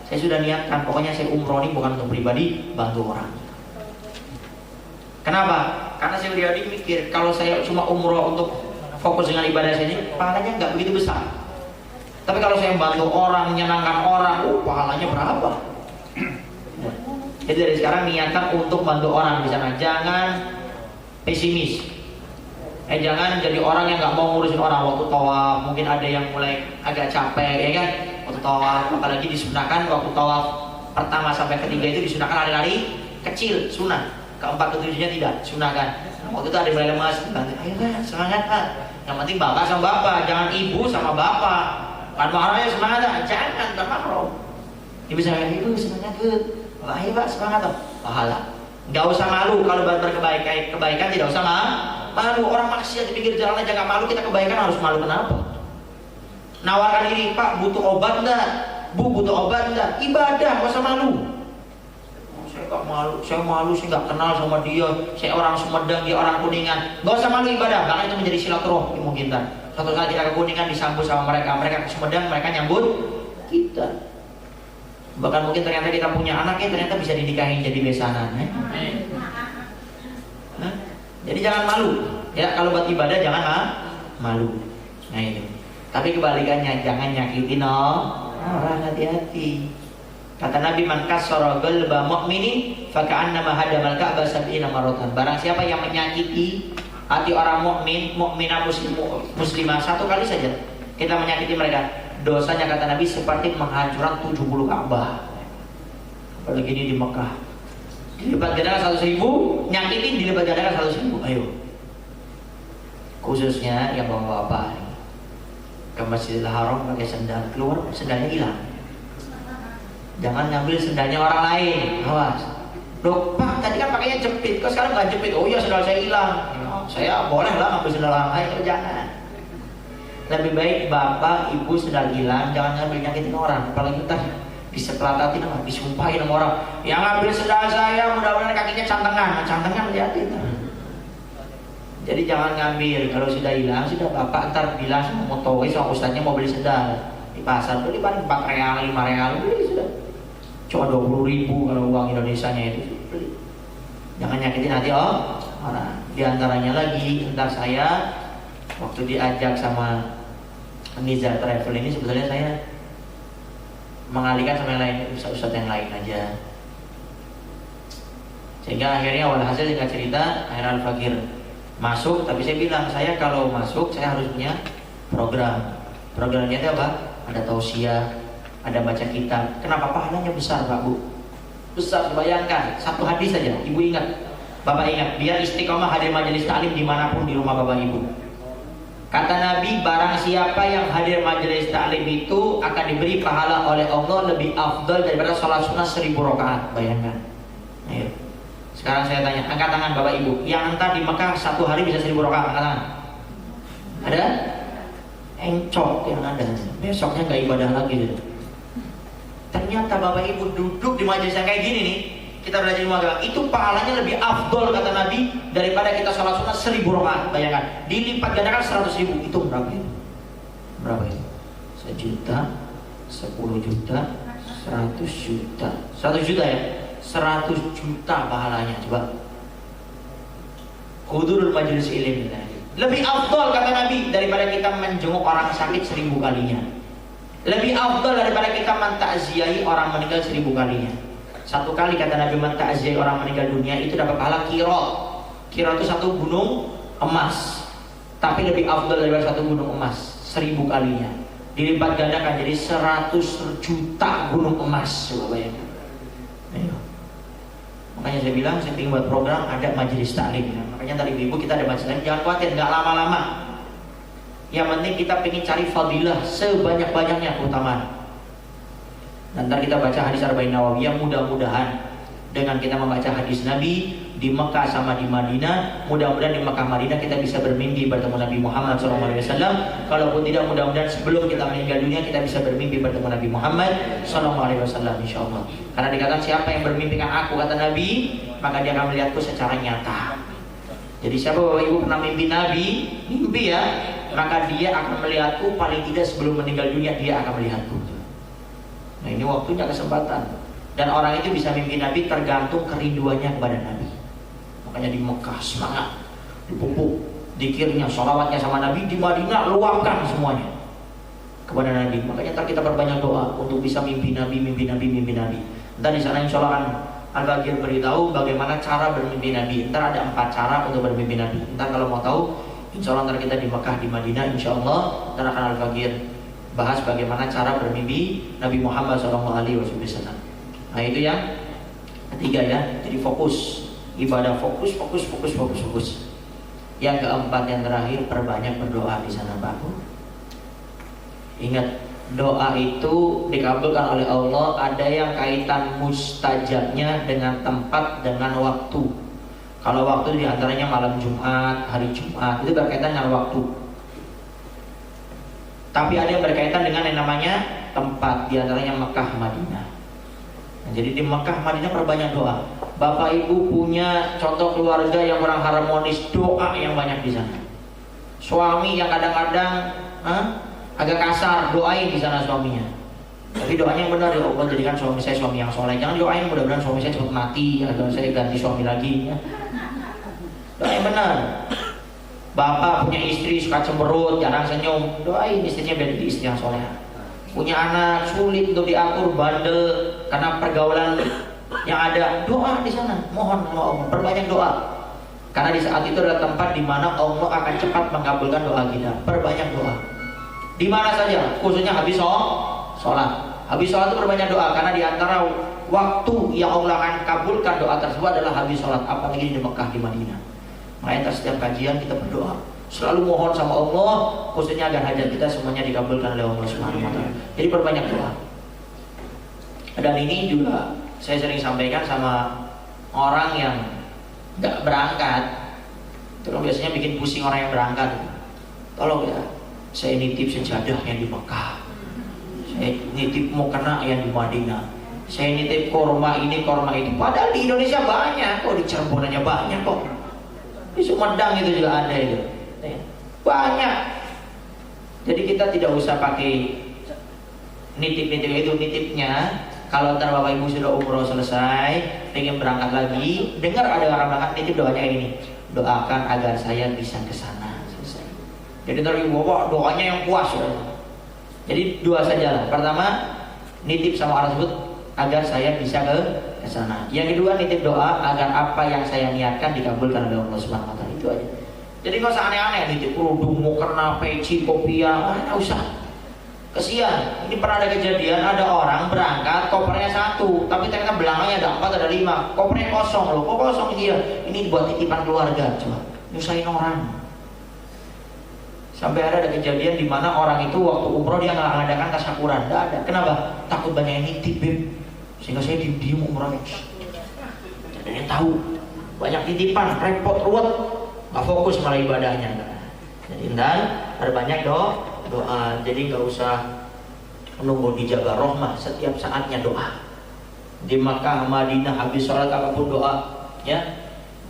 saya sudah niatkan pokoknya saya umroh ini bukan untuk pribadi, bantu orang. Kenapa? Karena saya pribadi mikir kalau saya cuma umroh untuk fokus dengan ibadah saya ini, pahalanya nggak begitu besar. Tapi kalau saya bantu orang, menyenangkan orang, pahalanya berapa? Jadi dari sekarang niatkan untuk bantu orang di sana. Jangan pesimis. Jangan jadi orang yang nggak mau ngurusin orang waktu tawaf. Mungkin ada yang mulai agak capek, ya kan? Waktu tawaf, apalagi disunahkan waktu tawaf pertama sampai ketiga itu disunahkan lari-lari kecil, sunah. Keempat ketujuhnya tidak, sunahkan. Waktu itu ada yang lemas, ayo kan, semangat kan. Yang penting bapak sama bapak, jangan ibu sama bapak. Kan marahnya semangat, jangan termakro. Ibu sama ibu semangat tuh, ayo pak semangat tuh, pahala. Gak usah malu kalau berkebaikan tidak usah malu. Orang maksiat di pinggir jalan aja gak malu, kita kebaikan harus malu kenapa? Nawarkan diri, Pak butuh obat enggak? Bu butuh obat enggak? Ibadah, gak usah malu. Saya gak malu, saya gak kenal sama dia. Saya orang Sumedang, dia orang Kuningan. Gak usah malu ibadah, karena itu menjadi silaturahmi mungkin kan. Suatu kali kita ke Kuningan disambut sama mereka ke Sumedang, mereka nyambut kita. Bahkan mungkin ternyata kita punya anaknya ternyata bisa dinikahin jadi besanan. Jadi jangan malu. Ya kalau buat ibadah jangan malu. Nah itu. Tapi kebalikannya jangan nyakitin orang, hati-hati. Kata Nabi, man kasara qalba mu'minin faka'annama hadamal ka'bah sab'ina marratan. Barang siapa yang menyakiti hati orang mukmin, mukminah muslimah satu kali saja, kita menyakiti mereka, dosanya kata Nabi seperti menghancurkan 70 Ka'bah. Apalagi ini di Mekah. Dilipat gandakan 100.000, nyakitin dilipat gandakan 100.000. Ayo. Khususnya yang bawa apa? Ke Masjidil Haram pakai sendal, keluar sendalnya hilang. Jangan ngambil sendalnya orang lain. Awas. Loh, Pak, tadi kan pakainya jepit, kok sekarang nggak jepit? Oh iya, sendal saya hilang. saya boleh lah ngambil sendal orang lain, jangan. Lebih baik bapak ibu sendal hilang, jangan ngambil nyakitin orang, apalagi ntar diseplatatin sama, disumpahin sama orang. Yang ngambil sendal saya mudah-mudahan kakinya cantengan liatin. Jadi jangan ngambil, kalau sudah hilang sudah bapak ntar bilang sama motoris sama ustadznya mau beli sendal di pasar, beli paling 4 real 5 real beli sudah. Cuma 20.000 kalau uang Indonesianya itu beli. Jangan nyakitin hati orang. Di antaranya lagi, entar saya waktu diajak sama Niza Travel ini sebetulnya saya mengalihkan sama yang lain, ustadz yang lain aja. Sehingga akhirnya walhasil singkat cerita, akhirnya Al-Fakir masuk, tapi saya bilang saya kalau masuk saya harus punya program. Programnya itu apa? Ada tausiah, ada baca kitab. Kenapa? Pahalanya besar Pak Bu. Besar, bayangkan satu hadis saja. Ibu ingat, Bapak ingat, biar istiqomah hadir majelis taklim dimanapun di rumah Bapak Ibu. Kata Nabi, barang siapa yang hadir majelis taklim itu akan diberi pahala oleh Allah lebih afdal daripada sholat sunnah 1000 rakaat. Bayangkan. Ayo. Sekarang saya tanya, angkat tangan Bapak Ibu, yang entar di Mekah satu hari bisa 1000 rakaat, angkat tangan. Ada? Encok yang ada. Besoknya nggak ibadah lagi. Ternyata Bapak Ibu duduk di majelis yang kayak gini nih, kita belajar ilmu agama, itu pahalanya lebih afdol kata Nabi daripada kita sholat sunnah 1000 rakaat. Bayangkan, dilipat gandakan 100.000. Itu berapa itu? Berapa itu? 1 juta, 10 juta, 100 juta. 100 juta ya? 100 juta pahalanya, coba. Hudurul majelis ilmu. Lebih afdol kata Nabi daripada kita menjenguk orang sakit 1000 kalinya. Lebih afdol daripada kita mentakziahi orang meninggal 1000 kalinya. Satu kali kata Nabi mentakziahi orang meninggal dunia itu dapat pahala qirot. Qirot itu satu gunung emas. Tapi lebih afdol daripada satu gunung emas 1000 kalinya. Dilipat gandakan jadi 100 juta gunung emas. Coba bayangkan. Ayo. Makanya saya bilang saya ingin buat program ada majelis taklim. Makanya tadi ibu kita ada majelis taklim, jangan khawatir, nggak lama-lama. Yang penting kita ingin cari fadilah sebanyak-banyaknya keutamaan. Dan ntar kita baca hadis Arba'in Nawawiyah, mudah-mudahan dengan kita membaca hadis Nabi di Mekah sama di Madinah, mudah-mudahan di Mekah Madinah kita bisa bermimpi bertemu Nabi Muhammad SAW. Kalaupun tidak, mudah-mudahan sebelum kita meninggal dunia kita bisa bermimpi bertemu Nabi Muhammad SAW, insyaallah. Karena dikatakan siapa yang bermimpikan aku kata Nabi, maka dia akan melihatku secara nyata. Jadi siapa Bapak Ibu pernah mimpi Nabi, mimpi ya, maka dia akan melihatku paling tidak sebelum meninggal dunia dia akan melihatku. Nah ini waktunya, kesempatan. Dan orang itu bisa mimpi Nabi tergantung kerinduannya kepada Nabi. Makanya di Mekah semangat, dipupuk dikirnya, sholawatnya sama Nabi. Di Madinah luapkan semuanya kepada Nabi. Makanya ntar kita perbanyak doa untuk bisa mimpi Nabi, mimpi Nabi, mimpi Nabi. Ntar di sana insya Allah Al-Bagir beritahu bagaimana cara bermimpi Nabi. Ntar ada 4 cara untuk bermimpi Nabi. Ntar kalau mau tahu, insya Allah ntar kita di Mekah, di Madinah, insya Allah ntar akan Al-Bagir bahas bagaimana cara bermimpi Nabi Muhammad SAW. Nah itu yang ketiga ya. Jadi fokus ibadah, fokus. Yang keempat, yang terakhir, perbanyak berdoa di sana Pak. Ingat, doa itu dikabulkan oleh Allah. Ada yang kaitan mustajabnya dengan tempat, dengan waktu. Kalau waktu diantaranya malam Jumat, hari Jumat, itu berkaitan dengan waktu. Tapi ada yang berkaitan dengan yang namanya tempat, diantaranya Mekah, Madinah. Nah, jadi di Mekah, Madinah perbanyak doa. Bapak Ibu punya contoh keluarga yang kurang harmonis, doa yang banyak di sana. Suami yang kadang-kadang agak kasar, doain di sana suaminya. Tapi doanya yang benar, ya Allah jadikan suami saya suami yang soleh. Jangan doain mudah-mudahan suami saya cepat mati atau saya ganti suami lagi. Ya. Doa yang benar. Bapak punya istri suka cemberut, jarang senyum, doain istrinya biar jadi istri yang soleh. Punya anak sulit untuk diatur, bandel karena pergaulan yang ada, doa di sana, mohon sama Allah, perbanyak doa. Karena di saat itu adalah tempat di mana Allah akan cepat mengabulkan doa kita. Perbanyak doa. Di mana saja, khususnya habis sholat. Habis sholat itu perbanyak doa, karena di antara waktu yang Allah akan kabulkan doa tersebut adalah habis sholat, apalagi di Mekah, di Madinah. Makanya setiap kajian kita berdoa, selalu mohon sama Allah, khususnya agar hajat kita semuanya dikabulkan oleh Allah Subhanahu wa Ta'ala. Jadi perbanyak doa. Dan ini juga saya sering sampaikan sama orang yang gak berangkat. Itu kan biasanya bikin pusing orang yang berangkat. Tolong ya, saya nitip sejadah yang di Mekah, saya nitip mukena yang di Madinah, saya nitip korma ini korma itu. Padahal di Indonesia banyak kok, di Cirebon aja banyak kok, di Sumedang itu juga ada itu, banyak. Jadi kita tidak usah pakai nitip-nitip itu. Nitipnya kalau ntar bapak ibu sudah umroh selesai, pengen berangkat lagi, dengar ada orang berangkat, nitip doanya ini, doakan agar saya bisa ke sana. Selesai. Jadi ntar ibu bapak doanya yang puas. Jadi dua saja lah. Pertama, nitip sama orang tersebut agar saya bisa ke sana. Yang kedua, nitip doa agar apa yang saya niatkan dikabulkan oleh Allah Subhanahu wa taala. Itu aja. Jadi nggak usah aneh-aneh, nitip kerudung, mukena, peci, kopiah, nggak usah. Kesian, ini pernah ada kejadian, ada orang berangkat kopernya 1, tapi ternyata belakangnya ada 4, ada 5, kopernya kosong loh. Kok kosong dia? Ini buat titipan keluarga, coba nyusahin orang. Sampai ada kejadian di mana orang itu waktu umroh dia nggak ngadakan tasyakuran, nggak ada. Kenapa? Takut banyak yang nitip, beb. Sehingga saya diem umrohnya. Jadi tahu banyak titipan, repot, ruwet, nggak fokus malah ibadahnya. Jadi dan ada banyak doa. Jadi nggak usah menunggu dijaga rahmah, setiap saatnya doa. Di Makkah, Madinah, habis sholat apapun doa, ya.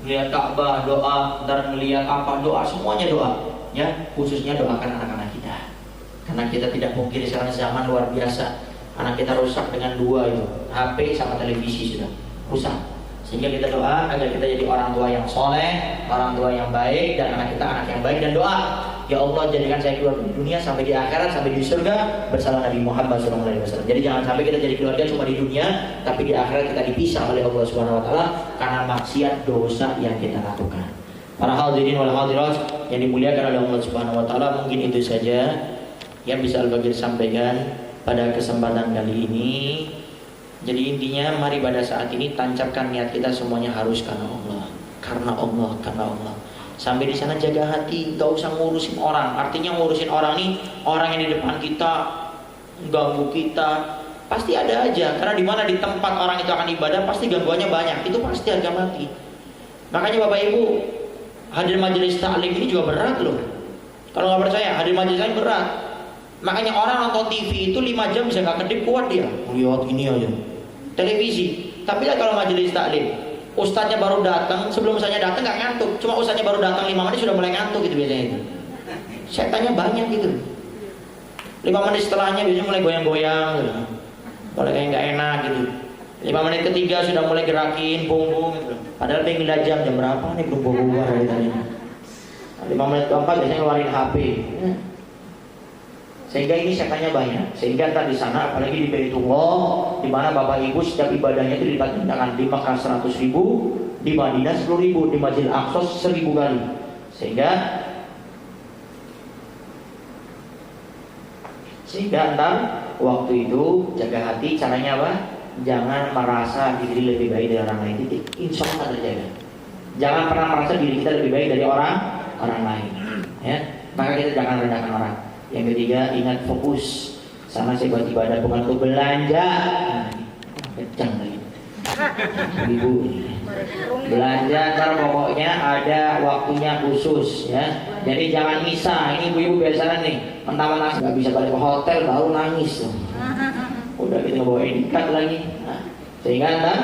Melihat Ka'bah doa, ntar melihat apa doa, semuanya doa. Ya, khususnya doakan anak-anak kita. Karena kita tidak mungkin sekarang zaman luar biasa. Anak kita rusak dengan dua itu, HP sama televisi sudah rusak. Sehingga kita doa agar kita jadi orang tua yang soleh, orang tua yang baik, dan anak kita anak yang baik. Dan doa, ya Allah jadikan saya keluar di dunia sampai di akhirat, sampai di surga bersama Nabi Muhammad SAW. Jadi jangan sampai kita jadi keluarga cuma di dunia, tapi di akhirat kita dipisah oleh Allah Subhanahu Wa Taala karena maksiat dosa yang kita lakukan. Para hadirin wal hadirat yang dimuliakan oleh Allah Subhanahu Wa Taala, mungkin itu saja yang bisa Al-Bagir sampaikan pada kesempatan kali ini. Jadi intinya mari pada saat ini tancapkan niat kita semuanya harus karena Allah, karena Allah, karena Allah. Sampai di sana jaga hati, gak usah ngurusin orang. Artinya ngurusin orang nih, orang yang di depan kita ganggu kita, pasti ada aja. Karena di mana di tempat orang itu akan ibadah pasti gangguannya banyak. Itu pasti harga mati. Makanya Bapak Ibu, hadir majelis taklim ini juga berat loh. Kalau nggak percaya, hadir majelis taklim berat. Makanya orang nonton TV itu 5 jam bisa nggak kedip, kuat dia. Lihat ini aja, televisi. Tapi lah kalau majelis taklim, ustadznya baru datang, sebelum ustadznya datang nggak ngantuk. Cuma ustadznya baru datang 5 menit sudah mulai ngantuk gitu biasanya itu. Setannya banyak gitu. 5 menit setelahnya biasanya mulai goyang-goyang gitu. Mulai kayak nggak enak gitu. 5 menit ketiga sudah mulai gerakin punggung gitu. Padahal pengen jam berapa nih belum bubar dari tadi. 5 menit keempat biasanya ngeluarin HP. Sehingga ini setannya banyak. Sehingga ntar di sana apalagi di Baitullah, di mana Bapak Ibu setiap ibadahnya itu dilipat gandakan. Di Makkah 100.000, di Madinah 10.000, di Masjidil Aqsa 1000 kali. Sehingga ntar waktu itu jaga hati. Caranya apa? Jangan merasa diri lebih baik dari orang lain. Titik. Insya Allah terjaga. Jangan pernah merasa diri kita lebih baik dari orang lain. Ya, maka kita jangan rendahkan orang. Yang ketiga, ingat fokus. Sama saya buat ibadah bukan untuk belanja. Kencang lagi. Ibu belanja ntar pokoknya ada waktunya khusus ya. Jadi jangan misah. Ini ibu-ibu biasanya nih mentah-mentah nggak bisa balik ke hotel baru nangis. Udah kita bawa ikat lagi. Nah, sehingga anda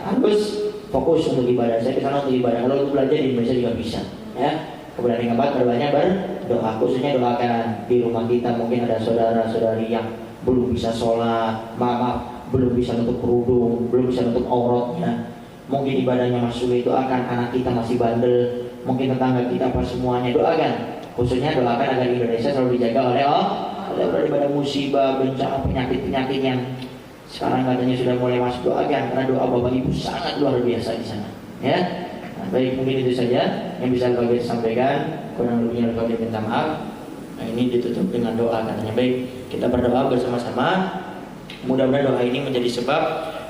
harus fokus untuk ibadah. Saya kesana untuk ibadah. Kalau untuk belajar di Indonesia juga bisa ya. Kemudian yang keempat, berbanyak berdoa. Khususnya doakan di rumah kita. Mungkin ada saudara-saudari yang belum bisa sholat, maaf, belum bisa nutup kerudung, belum bisa nutup auratnya. Mungkin ibadahnya masuk itu akan anak kita masih bandel. Mungkin tetangga kita apa semuanya. Doakan. Khususnya doakan agar Indonesia selalu dijaga oleh Allah. Daripada musibah, bencana, penyakit-penyakit yang sekarang katanya sudah mulai masuk. Doakan karena doa Bapak Ibu sangat luar biasa di sana. Ya. Baik, mungkin itu saja yang bisa Al-Bagir sampaikan. Kurang lebihnya Al-Bagir minta maaf. Nah, ini ditutup dengan doa katanya. Baik, kita berdoa bersama-sama. Mudah-mudahan doa ini menjadi sebab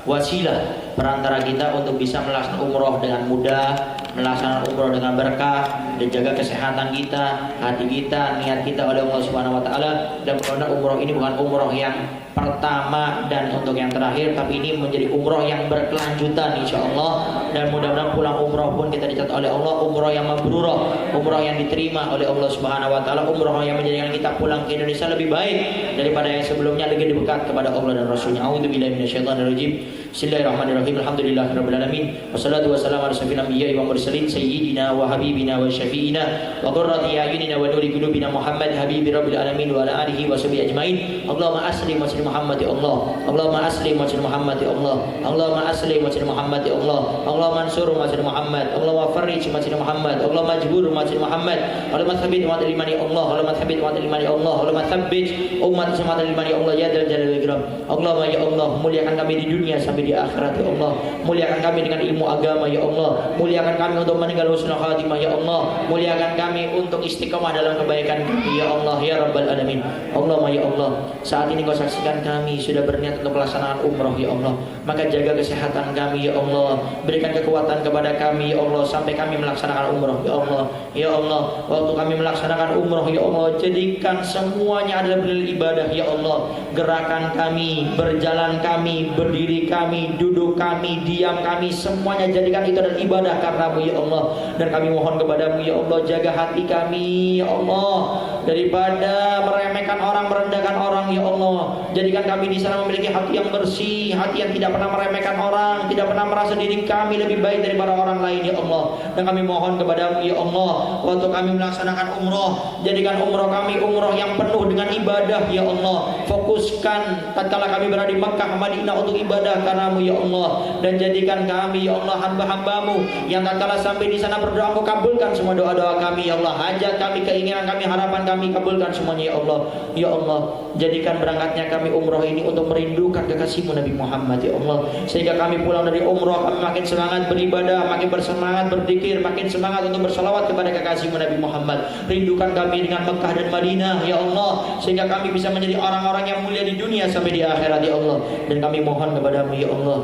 wasilah perantara kita untuk bisa melaksanakan umroh dengan mudah, melaksanakan umroh dengan berkah, dan jaga kesehatan kita, hati kita, niat kita oleh Allah Subhanahu wa taala. Dan mudah-mudahan umroh ini bukan umroh yang pertama dan untuk yang terakhir, tapi ini menjadi umroh yang berkelanjutan insyaallah. Dan mudah-mudahan pulang umroh pun kita dicatat oleh Allah umroh yang mabrurah, umroh yang diterima oleh Allah Subhanahu wa taala, umroh yang menjadikan kita pulang ke Indonesia lebih baik daripada yang sebelumnya, lebih dekat kepada Allah dan Rasulnya. A'udzubillahi minasyaitonirrajim. Bismillahirrahmanirrahim. Alhamdulillahirabbil alamin. Wassalatu wassalamu ala asyrofil anbiya'i wal mursalin sayyidina wa habibina wa syafi'ina wa qurrati a'yunina wa nuri qulubina Muhammad habibi rabbil alamin wa ala alihi wa sahbihi ajmain. Allahumma aslim wa sallim Muhammad ya Allah. Allahumma aslim wa sallim Muhammad ya Allah. Allahumma aslim wa sallim Muhammad ya Allah. Allahumma ansur wa sallim Muhammad. Allahumma farrij wa sallim Muhammad. Allahumma jbur wa sallim Muhammad. Allahumma tsabbit wa iman ya Allah. Allahumma tsabbit wa iman ya Allah. Allahumma tsabbit umat umat iman ya Allah ya dzal jalali wal ikram. Allahumma ya Allah, muliakan kami di dunia sampai di akhirat ya Allah. Muliakan kami dengan ilmu agama ya Allah. Muliakan kami untuk meninggal husnul khatimah ya Allah. Muliakan kami untuk istiqomah dalam kebaikan kami ya Allah ya rabbal alamin. Allahumma ya Allah, saat ini kau saksikan kami sudah berniat untuk melaksanakan umroh ya Allah. Maka jaga kesehatan kami ya Allah. Berikan kekuatan kepada kami ya Allah sampai kami melaksanakan umroh ya Allah. Ya Allah, waktu kami melaksanakan umroh ya Allah, jadikan semuanya adalah bernilai ibadah ya Allah. Gerakan kami, berjalan kami, berdiri kami, duduk kami, diam kami, semuanya jadikan itu adalah ibadah karenamu ya Allah. Dan kami mohon kepadamu ya Allah, jaga hati kami ya Allah daripada meremehkan orang, merendahkan orang ya Allah. Jadikan kami di sana memiliki hati yang bersih, hati yang tidak pernah meremehkan orang, tidak pernah merasa diri kami lebih baik daripada orang lain ya Allah. Dan kami mohon kepadamu ya Allah, waktu kami melaksanakan umroh, jadikan umroh kami umroh yang penuh dengan ibadah ya Allah. Fokuskan tatkala kami berada di Makkah, Madinah untuk ibadah karenamu ya Allah. Dan jadikan kami ya Allah hamba-hambamu yang tatkala sampai di sana berdoa, Engkau kabulkan semua doa-doa kami ya Allah. Hajat kami, keinginan kami, harapan kami, kabulkan semuanya ya Allah. Ya Allah, jadikan berangkatnya kami umroh ini untuk merindukan kekasihmu Nabi Muhammad ya Allah. Sehingga kami pulang dari umroh kami makin semangat beribadah, makin bersemangat berzikir, makin semangat untuk bersalawat kepada kekasihmu Nabi Muhammad. Rindukan kami dengan Mekah dan Madinah ya Allah, sehingga kami bisa menjadi orang-orang yang mulia di dunia sampai di akhirat ya Allah. Dan kami mohon kepadamu ya Allah,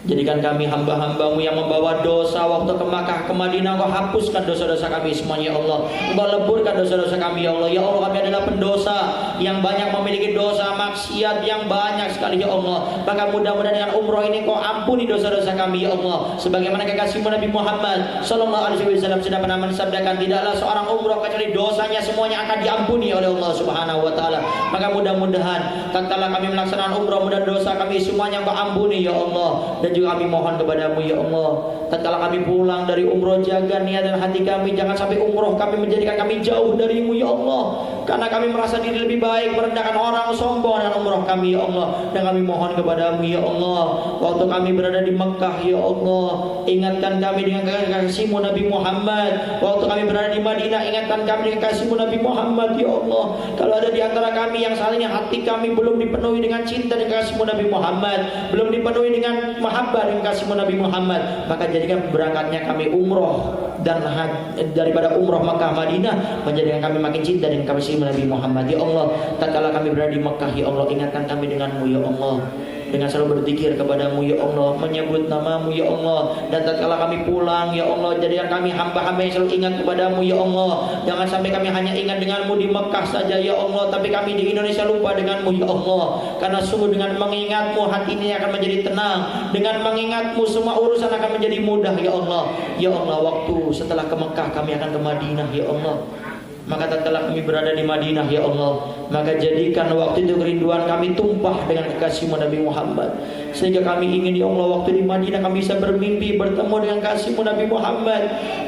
jadikan kami hamba-hambamu yang membawa dosa waktu ke Makkah, ke Madinah. Engkau hapuskan dosa-dosa kami semuanya ya Allah. Engkau leburkan dosa-dosa kami ya Allah. Ya Allah, kami adalah pendosa yang banyak memiliki dosa maksiat yang banyak sekali ya Allah. Maka mudah-mudahan dengan umroh ini Engkau ampuni dosa-dosa kami ya Allah. Sebagaimana kekasihmu Nabi Muhammad sallallahu alaihi wasallam sudah pernah mensabdakan, tidaklah seorang umroh kecuali dosanya semuanya akan diampuni oleh Allah Subhanahu wa taala. Maka mudah-mudahan tatkala kami melaksanakan umroh, mudah dosa kami semuanya Engkau ampuni ya Allah. Dan juga kami mohon kepadamu ya Allah, tatkala kami pulang dari umroh, jaga niat dan hati kami, jangan sampai umroh kami menjadikan kami jauh darimu ya Allah. Karena kami merasa diri lebih baik, merendahkan orang, sombong dengan umroh kami ya Allah. Dan kami mohon kepadamu ya Allah, waktu kami berada di Mekah ya Allah, ingatkan kami dengan kekasihmu Nabi Muhammad. Waktu kami berada di Madinah, ingatkan kami dengan kekasihmu Nabi Muhammad ya Allah. Kalau ada di antara kami yang saat ini hati kami belum dipenuhi dengan cinta dengan kekasihmu Nabi Muhammad, belum dipenuhi dengan dengan kasihmu Nabi Muhammad, maka jadikan berangkatnya kami umroh dan daripada umroh Makkah Madinah menjadikan kami makin cinta dengan kasihmu Nabi Muhammad ya Allah. Tatkala kami berada di Makkah ya Allah, ingatkan kami denganmu ya Allah, dengan selalu berzikir kepadamu ya Allah, menyebut namamu ya Allah. Dan tatkala kami pulang ya Allah, jadikan kami hamba-hamba yang selalu ingat kepadamu ya Allah. Jangan sampai kami hanya ingat denganmu di Mekah saja ya Allah, tapi kami di Indonesia lupa denganmu ya Allah. Karena sungguh dengan mengingatmu hati ini akan menjadi tenang, dengan mengingatmu semua urusan akan menjadi mudah ya Allah. Ya Allah, waktu setelah ke Mekah kami akan ke Madinah ya Allah. Maka tatkala kami berada di Madinah ya Allah, maka jadikan waktu itu kerinduan kami tumpah dengan kekasihmu Nabi Muhammad, sehingga kami ingin ya Allah waktu di Madinah kami bisa bermimpi bertemu dengan kasihmu Nabi Muhammad.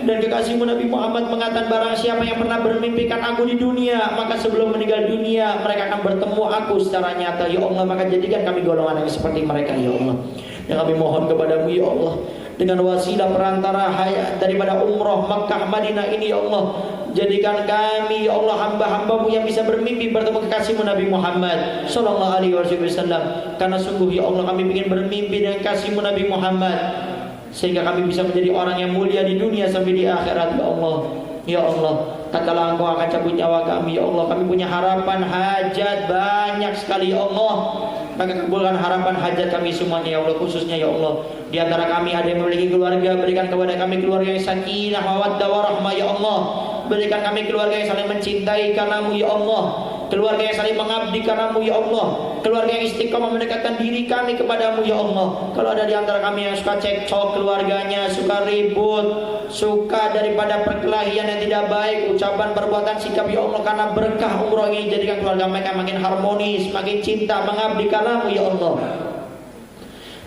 Dan kekasihmu Nabi Muhammad mengatakan, barang siapa yang pernah bermimpikan aku di dunia, maka sebelum meninggal dunia mereka akan bertemu aku secara nyata ya Allah. Maka jadikan kami golongan yang seperti mereka ya Allah. Dan kami mohon kepadamu ya Allah, dengan wasilah perantara daripada umroh Makkah Madinah ini ya Allah, jadikan kami ya Allah hamba-hambamu yang bisa bermimpi bertemu kekasihmu Nabi Muhammad sallallahu alaihi wasallam. Karena sungguh ya Allah kami ingin bermimpi dengan kasihmu Nabi Muhammad, sehingga kami bisa menjadi orang yang mulia di dunia sampai di akhirat ya Allah. Ya Allah, tatkala Engkau akan cabut nyawa kami ya Allah, kami punya harapan hajat banyak sekali ya Allah. maka kabulkan harapan hajat kami semuanya ya Allah. Khususnya ya Allah, di antara kami ada yang memiliki keluarga, berikan kepada kami keluarga yang sakinah, mawaddah, warahmah ya Allah. Berikan kami keluarga yang saling mencintai karenamu ya Allah, keluarga yang saling mengabdi karenamu ya Allah, keluarga yang istiqomah mendekatkan diri kami kepadamu ya Allah. Kalau ada di antara kami yang suka cekcok keluarganya, suka ribut, suka daripada perkelahian yang tidak baik, ucapan, perbuatan, sikap ya Allah, karena berkah umroh ini jadikan keluarga mereka makin harmonis, makin cinta, mengabdi karenamu ya Allah.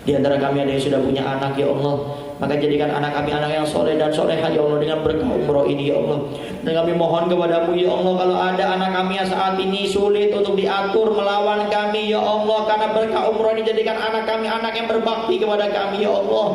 Di antara kami ada yang sudah punya anak ya Allah, maka jadikan anak kami anak yang soleh dan solehah ya Allah dengan berkah umroh ini ya Allah. Dan kami mohon kepadamu ya Allah, kalau ada anak kami yang saat ini sulit untuk diatur melawan kami ya Allah, karena berkah umroh ini jadikan anak kami anak yang berbakti kepada kami ya Allah.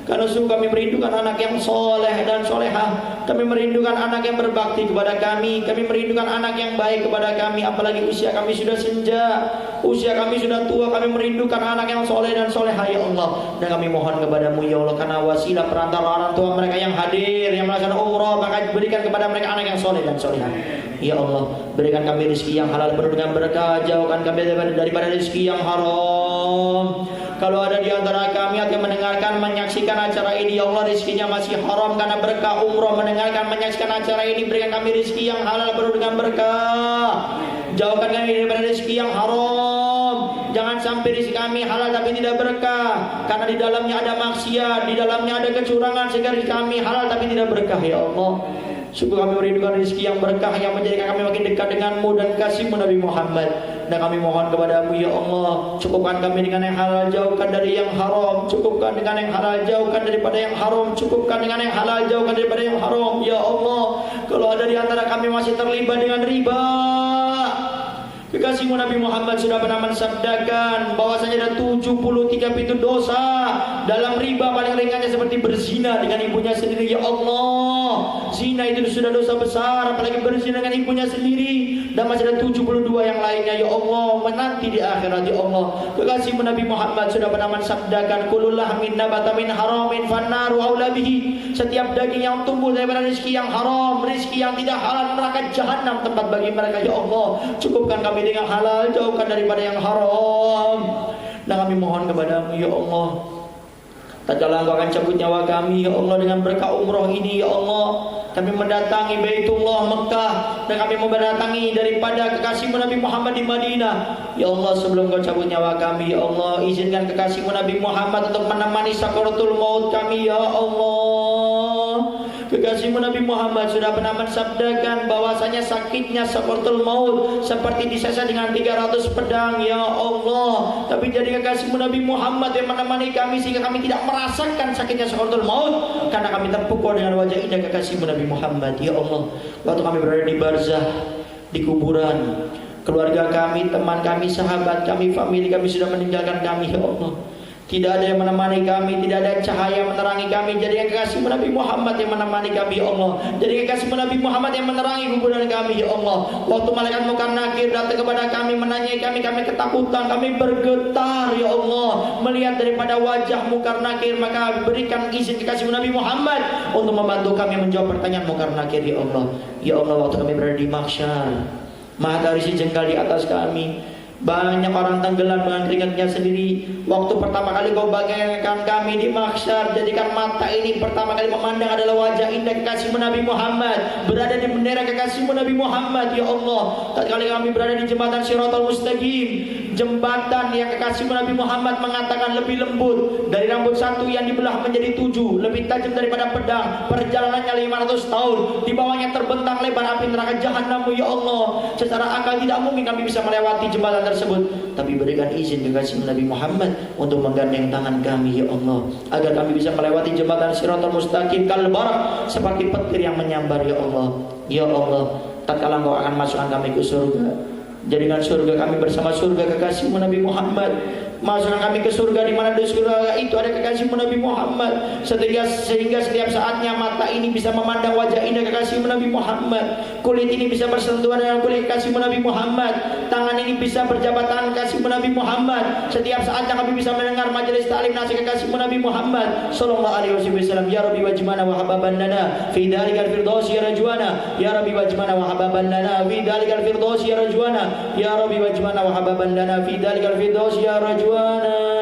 Karena sungguh kami merindukan anak yang soleh dan solehah, kami merindukan anak yang berbakti kepada kami merindukan anak yang baik kepada kami. Apalagi usia kami sudah senja, usia kami sudah tua, kami merindukan anak yang soleh dan solehah ya Allah. Dan kami mohon kepadamu ya Allah, karena wasilah perantara orang tua mereka yang hadir, yang melaksanakan umroh, maka berikan kepada mereka anak yang soleh dan solehah ya Allah. Berikan kami rezeki yang halal penuh dengan berkah, jauhkan kami daripada rezeki yang haram. Kalau ada di antara kami yang mendengarkan, menyaksikan acara ini ya Allah, rezekinya masih haram karena berkah umroh, mendengarkan, menyaksikan acara ini, berikan kami rezeki yang halal penuh dengan berkah. Jauhkan kami daripada rezeki yang haram. Jangan sampai rezeki kami halal tapi tidak berkah, karena di dalamnya ada maksiat, di dalamnya ada kecurangan, sehingga rezeki kami halal tapi tidak berkah ya Allah. Sungguh kami merindukan rezeki yang berkah yang menjadikan kami makin dekat denganmu dan kasihmu Nabi Muhammad. Dan kami mohon kepadamu ya Allah, cukupkan kami dengan yang halal, jauhkan dari yang haram. Cukupkan dengan yang halal, jauhkan daripada yang haram. Cukupkan dengan yang halal, jauhkan daripada yang haram ya Allah. Kalau ada di antara kami masih terlibat dengan riba, kekasihmu Nabi Muhammad sudah pernah mensabdakan bahwasanya ada 73 pintu dosa. Dalam riba paling ringannya seperti berzina dengan ibunya sendiri ya Allah. Zina itu sudah dosa besar, apalagi berzina dengan ibunya sendiri. Dan masih ada 72 yang lainnya ya Allah, menanti di akhirat ya Allah. Kekasihmu Nabi Muhammad sudah pernah mensabdakan, kullu lahmin nabata min haramin fannaru aula bihi. Setiap daging yang tumbuh daripada rezeki yang haram, rezeki yang tidak halal, neraka jahanam tempat bagi mereka ya Allah. Cukupkan kami dengan halal, jauhkan daripada yang haram. Dan kami mohon kepadamu ya Allah, tatkala Engkau akan cabut nyawa kami ya Allah, dengan berkah umroh ini ya Allah, kami mendatangi Baitullah Mekah, dan kami mendatangi daripada kekasihmu Nabi Muhammad di Madinah ya Allah. Sebelum Engkau cabut nyawa kami ya Allah, izinkan kekasihmu Nabi Muhammad untuk menemani sakaratul maut kami ya Allah. Kekasihmu Nabi Muhammad sudah pernah mensabdakan bahwasanya sakitnya sakaratul maut seperti disesa dengan 300 pedang ya Allah. Tapi jadi kekasihmu Nabi Muhammad yang menemani kami sehingga kami tidak merasakan sakitnya sakaratul maut, karena kami terpukul dengan wajah indah kekasihmu Nabi Muhammad ya Allah. Waktu kami berada di barzah, di kuburan, keluarga kami, teman kami, sahabat kami, famili kami sudah meninggalkan kami ya Allah. Tidak ada yang menemani kami, tidak ada cahaya menerangi kami. Jadi yang kekasih Nabi Muhammad yang menemani kami ya Allah. Jadi kekasih Nabi Muhammad yang menerangi kuburan kami ya Allah. Waktu malaikat Munkar Nakir datang kepada kami, menanyai kami ketakutan, kami bergetar ya Allah melihat daripada wajah Munkar Nakir. Maka berikan izin kekasih Nabi Muhammad untuk membantu kami menjawab pertanyaan Munkar Nakir ya Allah. Ya Allah, waktu kami berada di mahsyar, matahari sejengkal di atas kami, banyak orang tenggelam dengan keringatnya sendiri. Waktu pertama kali Kau bagaikan kami di mahsyar, jadikan mata ini pertama kali memandang adalah wajah indah kekasihmu Nabi Muhammad, berada di bendera kekasihmu Nabi Muhammad ya Allah. Tatkala kami berada di jembatan Shiratal Mustaqim, jembatan yang kekasihmu Nabi Muhammad mengatakan lebih lembut dari rambut satu yang dibelah menjadi 7, lebih tajam daripada pedang, perjalanannya 500 tahun, di bawahnya terbentang lebar api neraka jahanam ya Allah. Secara akal tidak mungkin kami bisa melewati jembatan tersebut, tapi berikan izin kekasih Nabi Muhammad untuk menggandeng tangan kami ya Allah, agar kami bisa melewati jembatan Shiratal Mustaqim kalbarak, seperti petir yang menyambar ya Allah. Ya Allah, tatkala Engkau akan masukkan kami ke surga, jadikan surga kami bersama surga kekasihmu Nabi Muhammad. Masukkan kami ke surga di mana di surga itu ada kekasihmu Nabi Muhammad. Sehingga setiap saatnya mata ini bisa memandang wajah indah kekasihmu Nabi Muhammad. Kulit ini bisa bersentuhan dengan kulit kekasihmu Nabi Muhammad. Tangan ini bisa berjabat tangan kekasihmu Nabi Muhammad. Setiap saatnya kami bisa mendengar majelis ta'lim nasihat kekasihmu Nabi Muhammad sallallahu alaihi wasallam. Ya Rabbi wajmana wa hababan lana fi dalikal firdausi ya rajwana. Ya Rabbi wajmana wa hababan lana fi dalikal firdausi ya rajwana. Ya Rabbi wajmana wa hababan lana fi dalikal firdausi ya rajwana.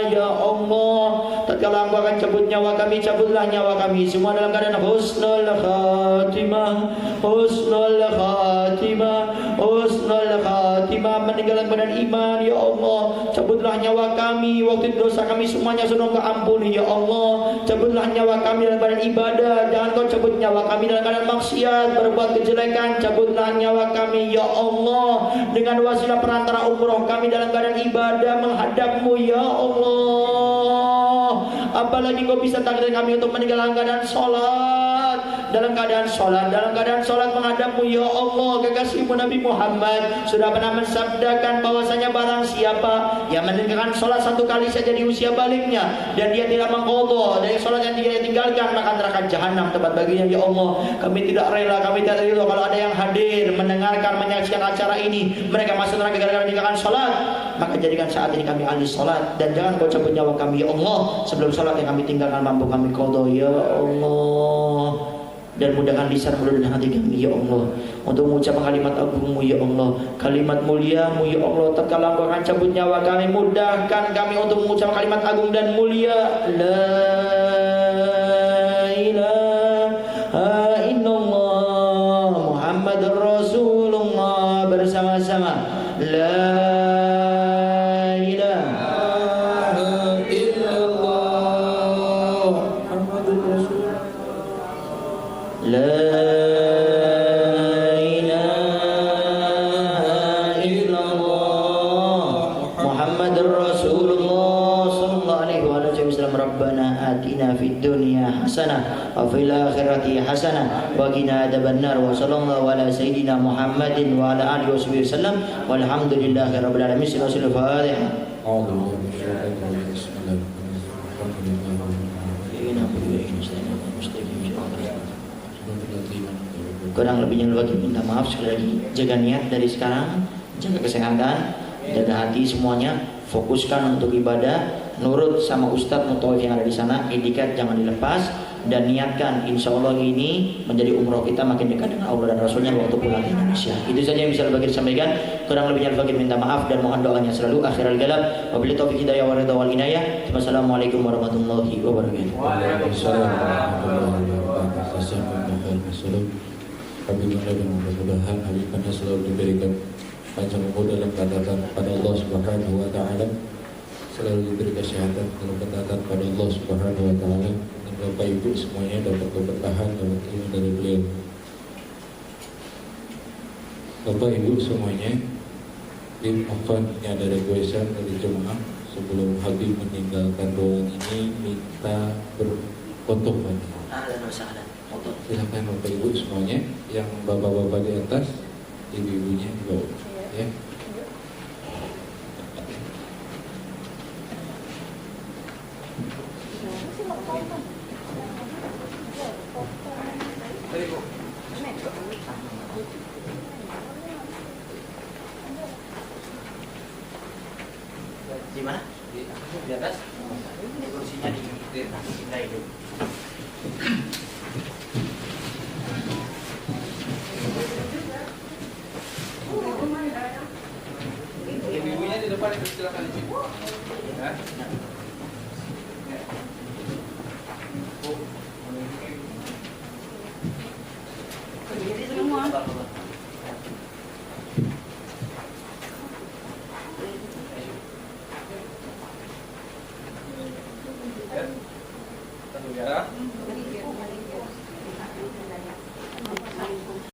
Ya Allah, tatkala Engkau akan cabut nyawa kami, cabutlah nyawa kami semua dalam keadaan husnul khatimah, husnul khatimah, husnul khatimah, meninggalkan badan iman. Ya Allah, cabutlah nyawa kami waktu dosa kami semuanya sudah Engkau ampuni. Ya Allah, cabutlah nyawa kami dalam badan ibadah, jangan Kau cabut nyawa kami dalam keadaan maksiat, berbuat kejelekan. Cabutlah nyawa kami ya Allah dengan wasilah perantara umroh kami dalam keadaan ibadah menghadap-Mu ya Allah. Apalagi Kau bisa takdir kami untuk meninggalkan keadaan sholat, dalam keadaan sholat menghadap-Mu ya Allah. Kekasih-Mu Nabi Muhammad sudah pernah mensabdakan bahwasanya barang siapa yang meninggalkan sholat satu kali saja di usia baliknya dan dia tidak mengqadha dari sholat yang dia tinggalkan, maka neraka jahanam tempat baginya ya Allah. Kami tidak rela, kami tidak ridho kalau ada yang hadir mendengarkan, menyaksikan acara ini mereka masuk neraka gara-gara meninggalkan sholat. Maka jadikan saat ini kami ahli sholat dan jangan Kau cabut nyawa kami ya Allah sebelum sholat yang kami tinggalkan mampu kami qadha ya Allah. Dan mudahkan lisan, mudah dan hati kami ya Allah untuk mengucapkan kalimat agung-Mu ya Allah, kalimat mulia-Mu ya Allah. Tatkala Engkau akan cabut nyawa kami, mudahkan kami untuk mengucapkan kalimat agung dan mulia la ilaha illallah Muhammadur Rasulullah. Bersama-sama la hasanah wa fil akhirati hasanah wa qina adzabannar wa sallallahu ala sayyidina Muhammadin wa ala alihi wasallam walhamdulillahi rabbil alamin. Suratul Fatihah. Kurang lebihnya lagi minta maaf sekali lagi. Jaga niat dari sekarang, jaga kesehatan, jaga hati semuanya, fokuskan untuk ibadah, nurut sama Ustadz Mutawif yang ada di sana, etikat jangan dilepas, dan niatkan insya Allah ini menjadi umroh kita makin dekat dengan Allah dan Rasulnya waktu pulang ke Indonesia. Itu saja yang bisa Al-Bagir sampaikan. Kurang lebihnya Al-Bagir minta maaf dan mohon doanya selalu. Akhirul kalam, wabillahi taufiq hidayah wa ridha wal inayah. Wassalamualaikum warahmatullahi wabarakatuh. Waalaikumsalam warahmatullahi wabarakatuh. Kami berdoa dan mudah-mudahan Habib Anda selalu diberikan panjang umur dalam ketaatan pada Allah Subhanahu wa taala, selalu diberi kesehatan dalam ketaatan pada Allah Subhanahu wa taala, dan Bapak Ibu semuanya dapat bertahan dalam ilmu dari beliau. Bapak Ibu semuanya, tim Afan ini ada requestan dari jemaah sebelum Habib meninggalkan ruangan ini minta berfoto. Silakan Bapak Ibu semuanya, yang bapak-bapak di atas, ibu-ibunya di bawah, ya. Di mana? Di atas. Kursinya di kita itu. Ibu-ibunya di depan itu silakan di sini. Ya. Ya.